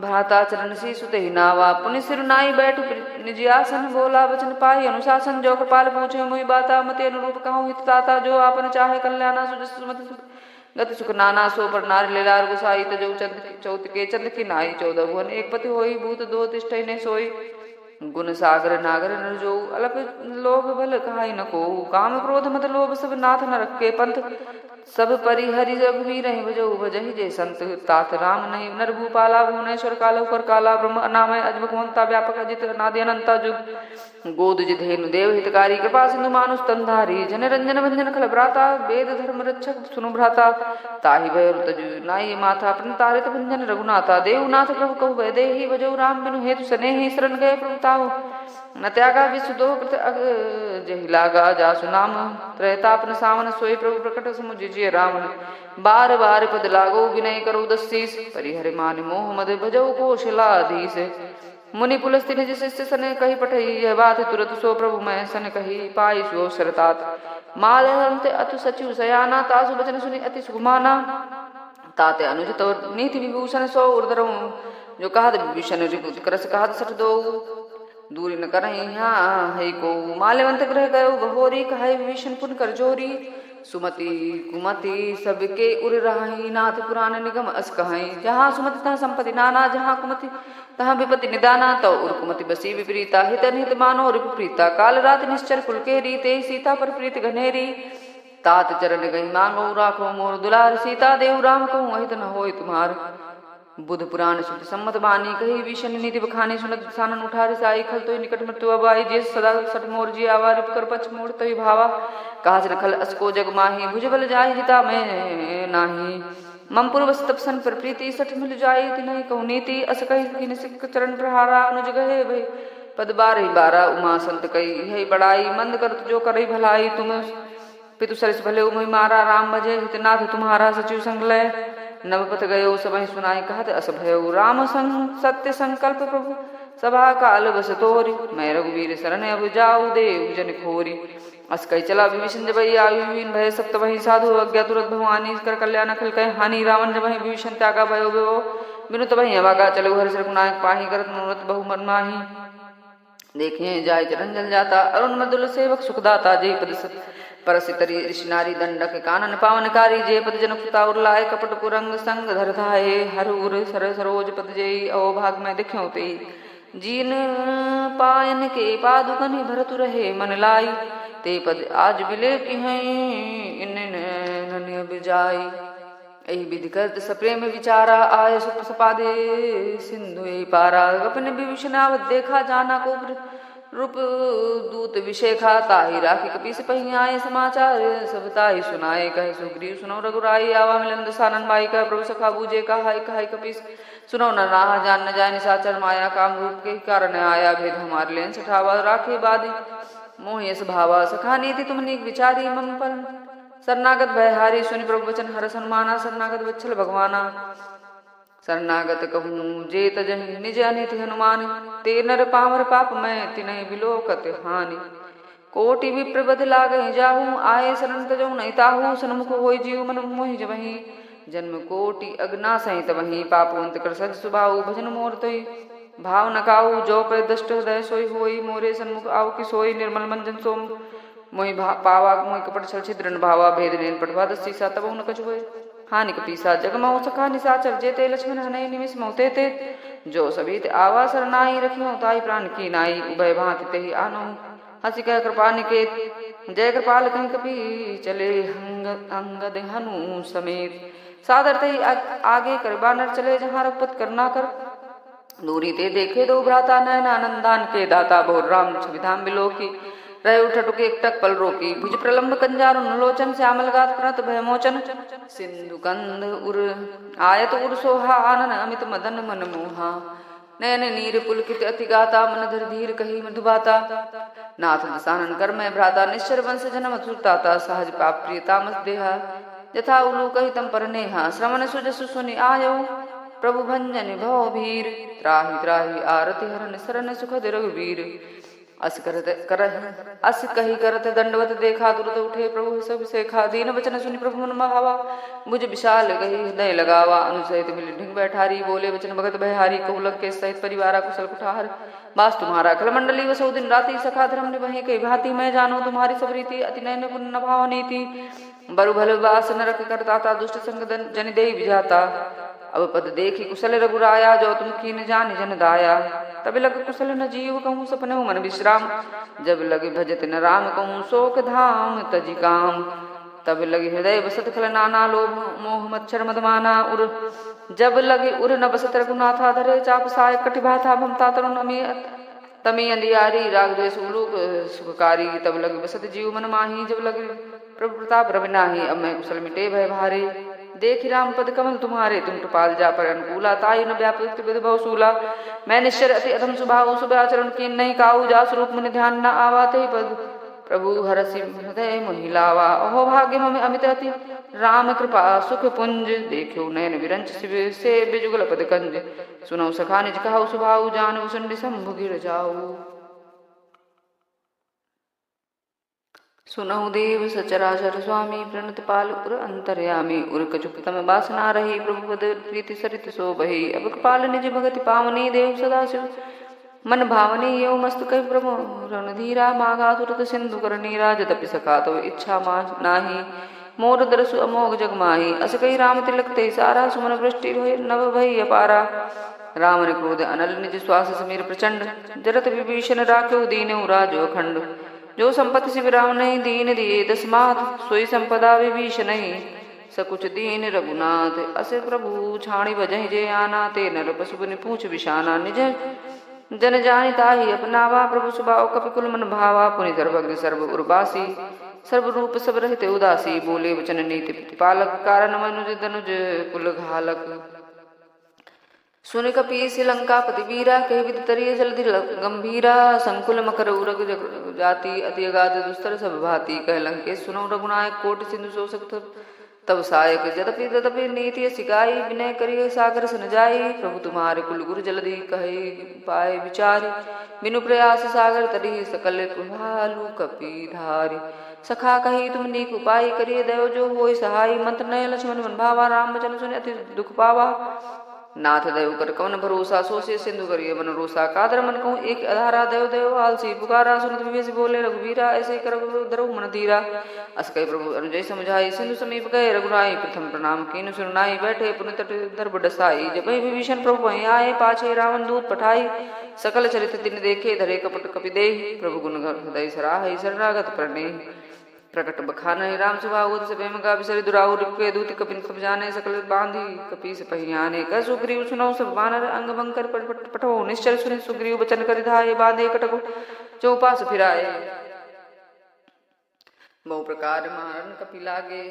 भाता चरण सी सुते नावा पुनि सिर नाई बैठ निज आसन बोला वचन पाई अनुशासन जो कृपाल पूछे मुहि बाता मते अनुरूप कहूँ हित ताता जो आपन चाहे कल्याणा सुजस सुमति गति सुख नाना सो पर नारी लेलार गुसाई तजो चंद चौथ के चंद की नाई 14 भुवन एक पति होई भूत दो तिष्ठै ने सोई गुण सागर नागर नर जो अलप लोभ बल कहाई न को काम क्रोध मत लोभ सब नाथ न रखे पंथ सब परिहरि रघुवीर रही भजो भजहि जे संत तात राम नहीं नर भूपाला भुवनेश्वर कालो कर काला ब्रह्म अनामय अजमक ममता व्यापक अजित अनादि अनंता जुग गोद जिधेनु देव हितकारी कृपा सिंधु मानुष तंधारी जन रंजन भंजन खल भ्राता वेद धर्म रक्षक सुनु भ्राता ताहि भय तजु नाई माथा अपन तारित भंजन रघुनाथा देवनाथ प्रभु कहु भय देहि भजो राम बिनु हेतु स्नेहि शरण गए प्रभु ताहु न त्यागा विसुदो कृत अग जहि लागा जासु नाम त्रयतापन सावन सोई प्रभु प्रकट समुझिए रावण बार बार पद लागो विनय करो दस्सीस परिहरि मान मोह मद भजो कौशलाधीश मुनि पुलस्ति निज शिष्य सने कही पठई यह बात तुरत सो प्रभु मैं सन कही पाई सु अवसर तात माल हंते अतु सचिव सयाना तासु बचन सुनि अति सुगमाना ताते अनुज तो नीति विभूषण सो उर्धरऊ जो कहत विभीषण रिपुत करस कहत सठ दो दूरी न करहि हाँ है को माल्यवंत ग्रह गयो बहोरी कहाई विभीषण पुन कर जोरी सुमति कुमति सबके उर रही नाथ पुराण निगम अस कहाई जहाँ सुमति तहाँ संपत्ति नाना जहाँ कुमति तहाँ विपत्ति निदाना तो उर कुमति बसी विपरीता हित निहित मानो रिपुप्रीता काल रात निश्चर कुल के रीते सीता पर प्रीत घनेरी तात चरण गई मांगो राखो मोर दुलार सीता देव राम को अहित न होय तुम्हार बुध पुराण सुत सम्मत बानी कही विषण नीति बखानी सुनत सानन उठारी साई खल तो निकट मृत्यु अबाई जे सदा सट मोर जी आवा रिप कर पछ मोड़ तई भावा काज रखल असको जग माही भुजबल जाय जिता में नाही मम पूर्व तपसन पर प्रीति सठ मिल जाई तिनहि कहु नीति अस कही किन सिक चरण प्रहारा अनुज गहे भई पद 12 उमा संत कही है बड़ाई मंद करत जो करई भलाई तुम पितु सरस भले उमहि मारा राम भजे हितनाथ तुम्हारा सचिव संग लय नवपथ गयो सबहि सुनाई कहत अस भयो राम संग सत्य संकल्प प्रभु सभा काल बस तोरी मैं रघुवीर शरण अब जाऊ देव जन खोरी अस कही चला विभीषण जब आयु भय सप्त वही साधु अज्ञा तुरंत भवानी कर कल्याण खल कह हानि रावण जब विभीषण त्यागा भयो भयो बिनु तब अभागा चलो हर सर नायक पाही करत मनोरथ बहु मन माही देखे जाय चरण जल जाता अरुण मधुल सेवक सुखदाता जय पद परसितरी ऋषि नारी दंडक कानन पावनकारी जय पद जनक सुता उर्लाय कपट कुरंग संग धरधाये हर उर सर सरोज पद जय अवभाग में देखियो ते जीन पायन के पादुकन भरतु रहे मन लाई ते पद आज बिले की हैं इन बिजाई यही विधि करत सप्रेम विचारा आय सुख सपादे सिंधु यही पारा अपने विभीषणावत देखा जाना को रूप दूत विषेखा ताहि राखी कपि से पही आए समाचार सब ताहि सुनाए कहे सुग्रीव सुनो रघुराई आवा मिलन दसानन माई कह प्रभु सखा बूझे कहा कहा कपि सुनो न राह जान न जाय निशाचर माया काम रूप के कारण आया भेद हमार लेन सठावा राखे बादी मोह भावा सखा नीति तुम नीक विचारी मम पर शरणागत भयहारी सुनि प्रभु वचन हर सन्माना शरणागत वत्सल भगवाना शरणागत कहूँ जेत जहि निज अनिति हनुमान ते नर पामर पाप मैं तिनहि बिलोकत हानि कोटि विप्र बध लागहि जाहू आए शरण तजौ नहीं ताहू सन्मुख होई जीव मन मोहि जबहि जन्म कोटि अग्ना सहित वही पापवंत कर सज सुभाऊ भजन मोर तोई भाव न काऊ जो पे दष्ट हृदय सोई होई मोरे सन्मुख आऊ कि सोई निर्मल मंजन सोम मोहि पावा मोहि कपट छल छिद्रन भावा भेद नेन पटवा दसी सा तब न कछु होय हानि कपीसा जगमऊ सखा निसाचर जेते लक्ष्मण हनय निमिष मोते ते जो सभी आवा सरनाई रखियो ताई प्राण की नाई उभय भांति तेहि आनो हसी कह कृपा निकेत जय कृपाल कहीं कपि चले अंगद हनु समेत सादर तही आगे कर बानर चले जहाँ रघुपत करना कर दूरी ते देखे दो भ्राता नयन आनंदान के दाता बहु राम छविधाम बिलोकी रहे उठटुक एक टक पल रोकी भुज प्रलंब कंजारुन लोचन श्यामल गात प्रणत भयमोचन सिंधु कंद उर आयत उर सोहा आनन अमित मदन मन मोहा नयन नीर पुलकित अति गाता मन धर धीर कही मधुबाता नाथ दसानन कर मैं भ्राता निश्चर वंश जन्म सुरताता सहज पाप प्रिय तामस देहा यथा उलू कही तम पर नेहा श्रवण सुजसु सुनि आयो प्रभु भंजन भव भीर त्राहि त्राहि आरति हरन शरण सुखद रघुवीर अस कही करत दंडवत देखा तुरत उठे प्रभु सब सेखा दीन वचन सुनि प्रभु मन महावा बुझ विशाल गही हृदय लगावा अनुसहित मिल ढिंग बैठारी बोले वचन भगत भयहारी कहुलक के सहित परिवारा कुशल कुठार बास तुम्हारा खल मंडली वसो दिन राति सखा धर्म निभहि कई भांति मैं जानो तुम्हारी सब रीति अति नयन पुण्य भाव नीति बरु भल वास नरक करताता दुष्ट संग जन दे विजाता अब पद देखी कुशल रघुराया जो तुम कीन जान जन दाया तब लग कुशल न जीव कहूँ सपने मन विश्राम जब लगे भजत न राम कहूँ शोक धाम तजी काम तब लगे हृदय बसत खल नाना लोभ मोह मच्छर मदमाना उर जब लगे उर न बसत रघुनाथा धरे चाप साय कटिभाथा भमता तरुण अमी तमी अंधियारी राग द्वेष उलूक सुखकारी तब लगे बसत जीव मन माही जब लगे प्रभु प्रताप रवि नाही अब मैं कुशल मिटे भय भारे देखी राम पद कमल तुम्हारे तुम कृपाल जा पर अनुकूला ताई न व्यापृत विध भवसूला मैं निश्चर अति अधम सुभाव शुभ आचरण की नहीं काऊ जा स्वरूप मन ध्यान न आवाते पद प्रभु हरसि हृदय महिलावा अहो भाग्य मम अमित अति राम कृपा सुख पुंज देखो नयन विरंच शिव से बिजुगल पद कंज सुनौ सखा निज कहाऊ सुभाऊ जानु सुंडी शंभु गिर जाऊ सुनहु देव सचराचर स्वामी प्रणत पाल उर अंतर्यामी उर कछुपतम बासना रही प्रभु पद प्रीति सरित सो बही अब कृपाल निज भगति पावनी देव सदा शिव मन भावनी यो मस्त कहि प्रभु रणधीरा माघा तुरत सिंधु कर नीरा जदपि सखा तो इच्छा नाही मोर दरसु अमोघ जग माही अस कही राम तिलक ते सारा सुमन वृष्टि रोहि नव भई अपारा राम ने क्रोध अनल निज श्वास समीर प्रचंड जरत विभीषण राख्यो दीन राजो अखंड जो संपत्ति शिव राम नहीं दीन दिए दसमात सोई संपदा विभीषण नहीं सकुच दीन रघुनाथ अस प्रभु छाणी बजहि जे आना ते नर पशु ने पूछ विशाना निज जन जानि ताहि अपनावा प्रभु सुभाव कपिकुल मन भावा पुनि सर्वज्ञ सर्व उर्वासी सर्व रूप सब रहते उदासी बोले वचन नीति प्रतिपालक कारण मनुज धनुज कुल घालक सुन कपीस लंका पतिवीरा कह विद तरिय जलधि गंभीरा संकुल मकर उरग जाति अति अगाध दुस्तर सब भांति कह लंके सुनो रघुनायक कोटि सिंधु शोषक तब सायक जदपि तदपि नीति सिकाई विनय करिय सागर सन जाई प्रभु तुम्हारे कुल गुरु जलधि कहे पाए विचारी बिनु प्रयास सागर तरी सकल कुहालु कपि धारी सखा कही तुम नीक उपाय करिय दयो जो होय सहाय मंत्र नय लक्ष्मण मन भावा राम वचन सुन अति दुख पावा नाथ दयो कर कवन भरोसा सोसे सिंधु करिए मन रोसा कादर मन कहूँ एक अधारा दयो दयो आलसी पुकारा सुनत विवेश बोले रघुवीरा ऐसे कर दरो मन धीरा अस कही प्रभु अनुजय समझाई सिंधु समीप गए रघुराई प्रथम प्रणाम कीन सुनाई बैठे पुण्य तट दर्भ डसाई जब विभीषण प्रभु वहीं आए पाछे रावण दूत पठाई सकल चरित दिन देखे धरे कपट कपि दे प्रभु गुण हृदय सराह शरणागत प्रणय प्रकट बखाने राम स्वभाव सब का बिसरि दुराऊ के दूत कपिन सब जाने सकल बांधी कपी से पहियाने कह सुग्रीव सुनो सब बानर अंग बंकर पठो निश्चल सुनि सुग्रीव बचन कर धाये बांधे कटको चौपास फिराए बहु प्रकार मारन कपि लागे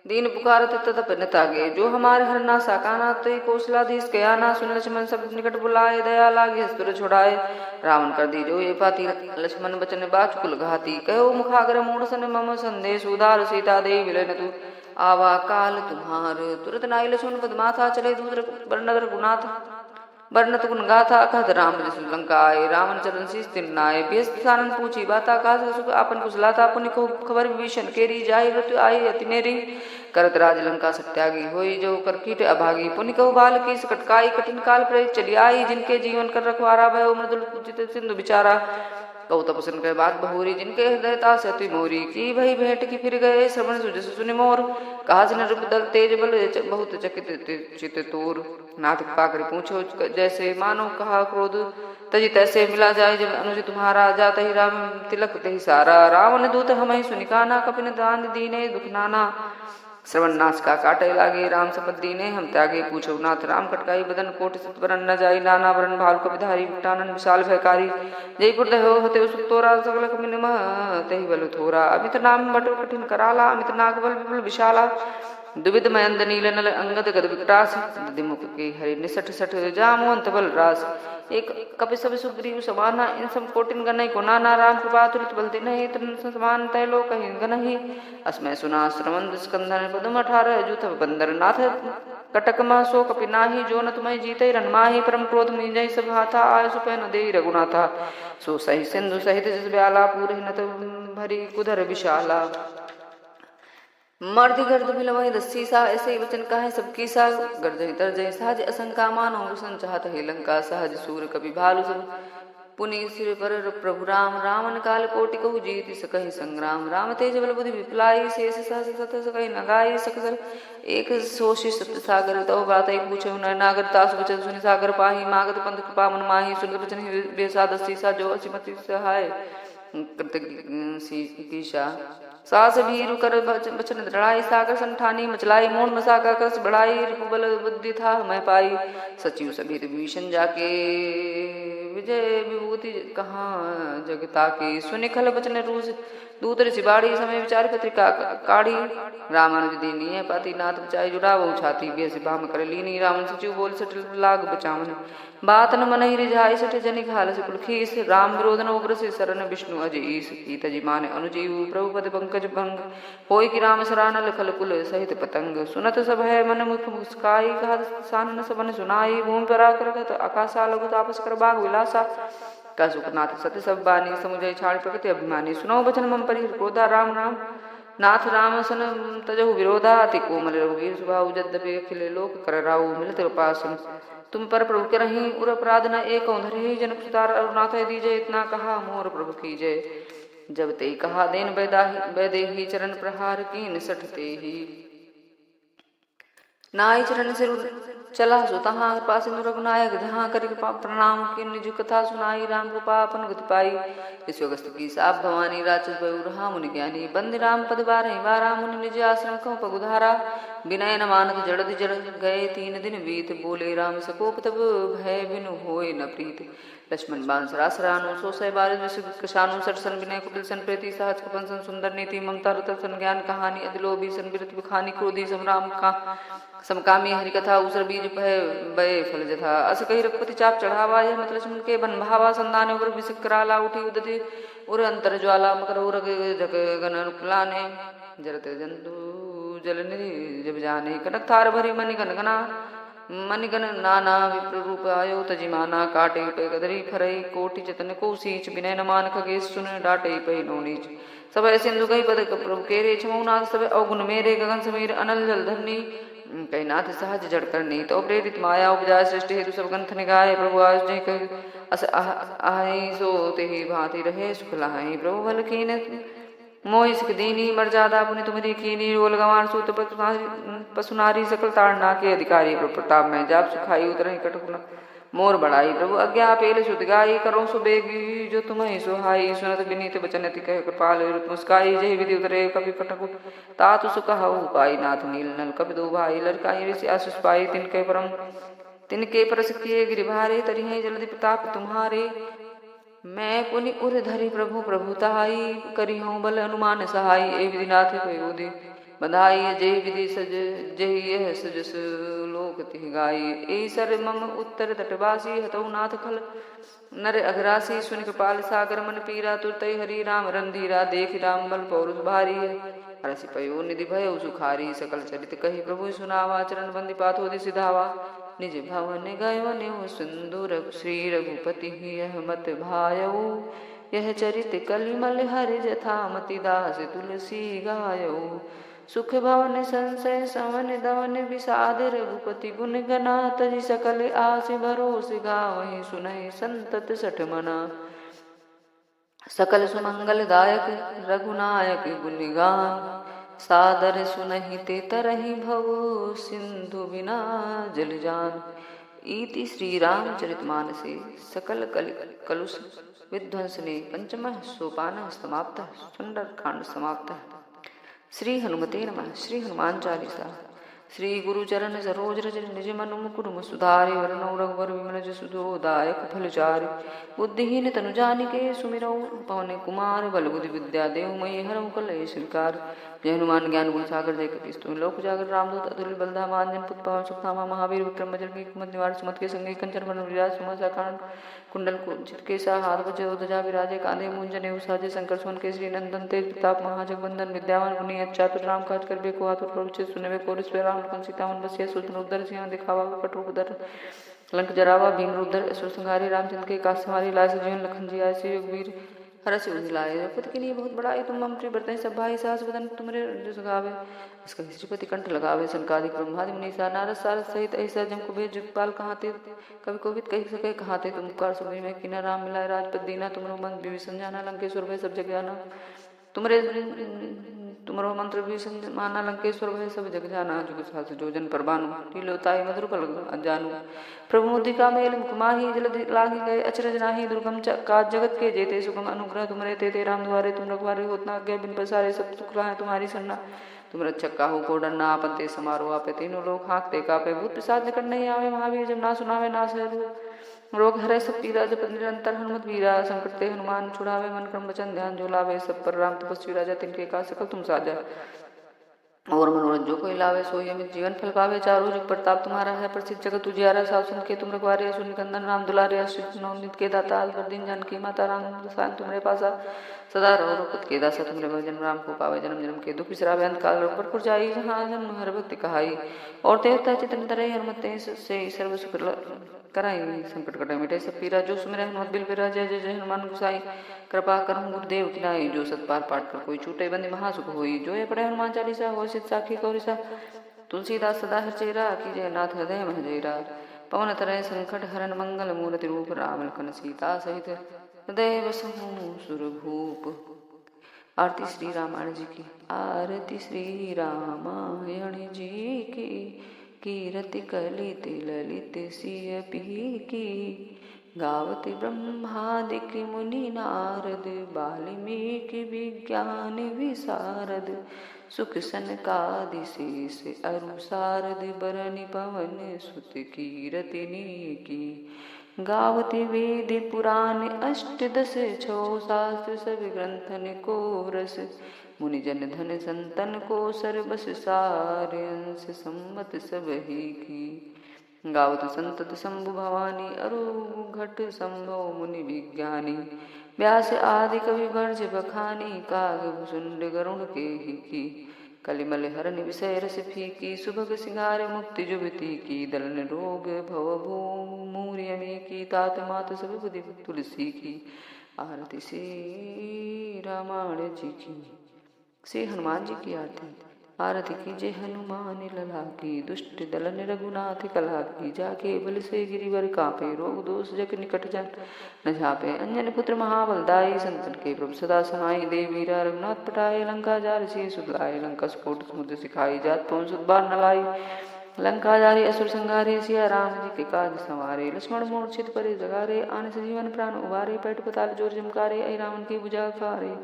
दीन पुकारत ततप न तागे जो हमारे हरना साकाना तो कौशलाधीश गया ना सुन लक्ष्मण सब निकट बुलाए दया लागे हस्तुर छोड़ाए रावण कर दी जो ये पाती लक्ष्मण बचन बाचकुल घाती कहो मुखाग्र मूढ़ सन मम संदेश उदार सीता दे विलन तू आवा काल तुम्हार तुरत नाई लक्ष्मण पद माथा चले दूसर बरनगर गुनाथ वर्णत गुण गाथा कहत राम जसु लंका आए रावण चरण शीस तिन्नाए व्यस्त सानन पूछी बाता काज सुख आपन कुशलाता पुनि को खबर विभीषण केरी जाहि मृत्यु आई अति मेरी करत राज लंका सत्यागी होई जो कर कीट अभागी पुनि कहु बाल की सकटकाई कठिन काल प्रेत चली आई जिनके जीवन कर रखवारा भयो मृदुल चित सिंधु बिचारा कहु तपसन कह बात बहुरी जिनके हृदय तास अति मोरी की भई भेंट की फिर गए श्रवण सुजस सुनि मोर कहा जन रूप दल तेज बल बहुत चकित चित तोर नाथ पाकर पूछो जैसे मानो कहा क्रोध तजी तैसे मिला जाए जब अनुज तुम्हारा जाता ही राम तिलक तही सारा रावण दूत हमें सुनिकाना कपिन दान दीने दुख नाना श्रवण नाश का काटे लागे राम शपथ दीने हम त्यागे पूछो नाथ राम कटकाई बदन कोट सतवरन न जाई नाना वरण भाल कपिधारी विटानन विशाल भयकारी जयपुर दहो हते सुतोरा सकल कमिन तही बल थोरा अमित नाम बट कठिन कराला अमित नाग बल विपुल विशाला दुविध मयंद नील नल अंगद गद विकटास दिमुख के हरि निसठ सठ जामवंत बल रास एक कपि सब सुग्रीव समाना इन सब कोटिन गनई को नाना राम कृपा तुरंत बलते नहीं तन समान तैलो कहीं गनहि अस्मय सुना श्रवण स्कंदन पदम 18 जूथ बंदर नाथ कटकमा सो कपि नाही जो न तुम्हें जीते रनमाही परम क्रोध मुझे सब हाथा आय सुपै न दे रघुनाथा सो सही सिंधु सहित जिस ब्याला पूरे न भरी कुधर विशाला मर्द गर्द मिलवही दस्सी सा ऐसे ही वचन कहे सबकी सा गर्जही तरजही सहज असंका मानो गुसन चाहत हे लंका सहज सूर कभी भालु सब पुनि सिर पर प्रभु राम रावण काल कोटि कहु जीति सकहि संग्राम राम तेज बल बुद्धि विपलाई शेष सहस सत सकहि नगाई सकल एक सोषि सत्य सागर तव बात एक पूछो न नागर तासु वचन सुनि सागर पाही मागत पंथ कृपा मन माही सुन वचन बेसा दस्सी सा जो असिमति सहाय कृतज्ञ सास भीरु कर बचन दृढ़ाई सागर संठानी मचलाई मोन मसाका कस बढ़ाई रिपुबल बुद्धि था मैं पाई सचिव सभी विभीषण जाके विजय विभूति कहाँ जगता की सुनिखल बचन रूस दूतर सिबाड़ी समय विचार पत्रिका काढ़ी रामानुज दीनी है पाती नाथ बचाई जुड़ा वो छाती बेस बाम कर लीनी रावण सचिव बोल सट लाग बचावन बात न मन ही रिझाई सठ जनि घाल से कुलखीस राम विरोधन उग्र से शरण विष्णु अजीस सीत जी माने अनुजीव प्रभुपद पंकज भंग होई कि राम सरानल खल कुल सहित पतंग सुनत सब है मन मुख मुस्काई घात सानन सबन सुनाई भूमि पर आकर आकाशा लघु तापस कर बाग विलासा का सुखनाथ सत्य सब बानी समुझय छाड़ प्रकृति अभिमानी सुनो बचन मम परि क्रोधा राम राम नाथ राम सन तजहु विरोधा अति कोमल रघुवीर स्वभाव जद्यपि अखिल लोक कर राउ मिलत उपासन तुम पर प्रभु के रही उर अपराध न एक धरे जनक सुतार अरुनाथ दीजय इतना कहा मोर प्रभु कीजय जब ते कहा देन वैदेही चरण प्रहार कीन सठते ही नाई चरण से चला सो तहाँ पास रघुनायक जहाँ कर प्रणाम की निजु कथा सुनाई राम कृपा अपन गति पाई इस अगस्त की साप भवानी राचस बहु मुनि ज्ञानी बंद राम पद बारह बारा मुनि निज आश्रम कौ पगुधारा विनय न मानत जड़द जड़ गए 3 दिन बीत बोले राम सकोप तब भय बिनु होय न प्रीत लक्ष्मण बांस रासरानु सो सह बारिश कशानु सठ सन विनय कुटिल सन प्रीति सहज कपन सन सुंदर नीति ममता रत सन ज्ञान कहानी अदिलोभी सन विरत विखानी क्रोधी समराम का समकामी हरि कथा उसर बीज भय बय फल जथा अस कही रघुपति चाप चढ़ावा यह मत लक्ष्मण के बन भावा संदान उग्र विसिक कराला उठी उदति उर अंतर ज्वाला मकर उरग जग गन रुकलाने जरत जंतु जल निधि जब जाने कनक थार भरी मनि गन गना मनिगन नाना विप्र रूप आयो तजिमाना काटे पे गदरी फरई कोटि जतन को सींच विनय न मान खगेश सुन डाटे पे नो नीच सब सिंधु गई पद प्रभु केरे छमुनाथ सब अवगुण मेरे गगन समीर अनल जल धरनी कई नाथ सहज जड़ करनी तो प्रेरित माया उपजा सृष्टि हेतु सब ग्रंथ निगाहे प्रभु आज जय कह अस आहि सो ते भांति रहे सुख लाहि प्रभु भल कीन मोहि सिख दीनी मर्यादा पुनि तुम्हारी कीनी रोल गंवार सूत पसुनारी सकल ताड़ना के अधिकारी प्रताप में जाप सुखाई उतरहि कटकुन मोर बढ़ाई प्रभु आज्ञा पेल सुत गाई करो सुबेगी जो तुम्हें सुहाई सुनत विनीत बचन अति कह कृपाल मुस्काई जय विधि उतरे कपि कटकु तातु सुकहु पाई नाथ नील नल कपि दो भाई लड़काई ऋषि आशीष पाई तिनके परस किए गिरिभारे तरिहे जल्दी प्रताप तुम्हारे मैं पुनि उर धरि प्रभु प्रभुताई करी हूँ बल अनुमान सहाई ए विधि नाथ पयोधि बधाई जय विधि सज जय यह सजस लोक तिह गाई ए सर मम उत्तर तटवासी हतौ नाथ खल नर अघरासी सुन कृपाल सागर मन पीरा तुरतई हरि राम रंधीरा देख राम बल पौरुष भारी हरसि पयो निधि भयो सुखारी सकल चरित कही प्रभु सुनावा चरण बंदी पाथो सिधावा निज भवन गयो न्यू सिंदूर श्री रघुपति यह मत भायऊ यह चरित कलिमल हरि जथा मति दास तुलसी गायऊ सुख भवन संशय सवन दवन विषाद रघुपति गुण गना तजि सकल आस भरोस गावहि सुनहि संतत सठ मना सकल सुमंगल दायक रघुनायक गुण गान सादर सुनहि ते तरहि भव सिंधु बिना जल जान इति श्री रामचरितमानसे सकल कलुष विध्वंसने पंचम सोपान समाप्त सुंदरकांड समाप्त। श्री हनुमते नमः। श्री हनुमान चालीसा। श्री गुरु चरण सरोज रज निज मनु मुकुर सुधारि वरनौ रघुवर विमल जसु दायक फलचारि बुद्धिहीन तनु जानिके सुमिरौ पवन कुमार बल बुद्धि विद्या देव मयि हरौ कलेश विकार। जय हनुमान ज्ञान गुण सागर जय कपीस लोक जागर रामदूत अतुलित बलधाम अंजन पुत्र पवन सुखधामा महावीर विक्रम बजरंगी कुमति निवार सुमत के संगी कंचन वरण विराज सुमसा कांड कुंडल चितकेसा हाथ बज्र ध्वजा विराजे कांधे मूंजने उसाजे शंकर सुवन केसरी नंदन तेज प्रताप महाजगवंदन विद्यावान गुणी चातुर राम काज करबे को आतुर प्रभु सुनबे को ऋषि राम लखन सीतावन बसिया सुल्तान उद्धर सिंह दिखावा कटरूप उधर लंक जरावा भीम उद्धर असुर संहारी रामचंद्र के काज हमारी लाज जीवन लखन जी आय से युगवीर हरस उजलाए रघुपति के लिए बहुत बड़ा तुम मम प्रिय बरतहि सब भाई सास बदन तुम्हारे जो सुगावे इसका श्रीपति कंठ लगावे संकादिक ब्रह्मादि मुनीसा नारद सारद सहित ऐसा जम को भेज जुगपाल कहाँ थे कभी कोविद कही सके कहाँ थे तुम उपकार सुबह में किना राम मिलाए राजपद दीना तुमरो मन विभीषण जाना लंकेश्वर भय सब जग जाना तुमरो मंत्र भी माना लंकेश्वर भय सब जग जाना जुग सास जोजन पर बानु लीलोताई मधुर पल जानु प्रभु मुद्रिका मेल मुकुमाही जलधि लागी गए अचरज नाही दुर्गम काज जगत के जेते सुगम अनुग्रह तुमरे ते राम द्वारे तुम रखवारे होतना आज्ञा बिन पसारे सब सुख है तुम्हारी सन्ना तुम रक्षक काहू को डरना आपते समारोह आपे तीनों लोग हाँकते कापे भूत प्रसाद निकट नहीं आवे महावीर जब ना सुनावे ना सह रोग हरे सब पीरा जप निरंतर हनुमत वीरा संकट ते हनुमान छुड़ावे मन क्रम वचन ध्यान जो लावे सब पर राम तपस्वी राजा तिनके का सकल तुम साजा और मनोरथ जो कोई लावे सोई अमित जीवन फल पावे चारों जुग प्रताप तुम्हारा है प्रसिद्ध जगत उजियारा सावसन के तुम रखवारे असुर निकंदन राम दुलारे अश्रित नवनीत के दाता अलवर दिन जानकी माता राम रसायन तुम्हारे पासा सदा रहो रघुपत के दासा तुमरे भजन राम को पावे जन्म जन्म के दुख बिसरावे अंत काल पर जाई जहाँ जन्म हर भक्ति कहाई और देवता चितन तरह हनुमते से सर्व सुख कराई संकट कटाई मिटाई सब पीरा जो सुमेरा हनुमत बिल पिरा जय जय जय हनुमान गुसाई कृपा करहु गुरुदेव की नाई जो सत पार पाठ कर कोई छूटे बंदी महासुख होई जो ये पढ़े हनुमान चालीसा हो सिद्ध साखी कौरिसा तुलसीदास सदा हर चेरा की जय नाथ हृदय मह जयरा पवन तरह संकट हरण मंगल मूर्ति रूप राम लखन सीता सहित हृदय बसहु सुरभूप। आरती श्री रामायण जी की। आरती श्री रामायण जी की कीरति कलित ललित सिय पी की गावत ब्रह्मादिक मुनि नारद वाल्मीकि विज्ञान विशारद सुख सनकादि शेष अरु सारद बरनि पवन सुत कीरतिनी की गावति वेद पुराण अष्टदश छो शास्त्र सब ग्रंथन को रस मुनि जन धन संतन को सर्वस सार अंश सम्मत सब ही की गावत संतत शंभु भवानी अरु घट संभव मुनि विज्ञानी व्यास आदि कवि वर्ज बखानी काग सुंड गरुण के ही की कलिमल हरन विषय रस फीकी सुभग सिंगार मुक्ति जुबती की दलन रोग भव भूमूर्यमी की तात मात सब बुद्धि तुलसी की। आरती श्री रामायण जी की। श्री हनुमान जी की आरती। आरती की जय हनुमान लला की दुष्ट दलन रघुनाथ कला की जाके बल से गिरिवर कापे रोग दोष जग निकट जन न झापे अंजन पुत्र महाबलदाई संतन के प्रभु सदा समाई देवीरा रघुनाथ पटाए लंका जार सी सुधलाए लंका स्फोट समुद्र सिखाई जात पवन सुधबार न लाई लंका जारी असुर संहारे, सिया राम जी के काज संवारे। लक्ष्मण मूर्छित परे जगारे, आने से जीवन प्राण उबारे। पैठ पताल जोर जमकारे, ऐ रावण की भुजा खारे।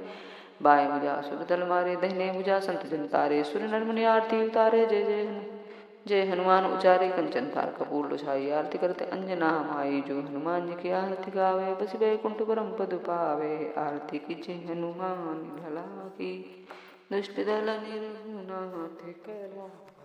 बाएं भुजा असुर दल मारे, दहिने भुजा संत जन तारे। सुर नर मुनि आरती उतारे, जय जय हनुमान उचारे। कंचन थाल कपूर लुछाई, आरती करते अंजना माई। जो हनुमान जी की आरती गावे, बस बैकुंठ परम पद पावे। आरती कीजिए हनुमान लला की, दुष्ट दल निर्मूल नाथ कला।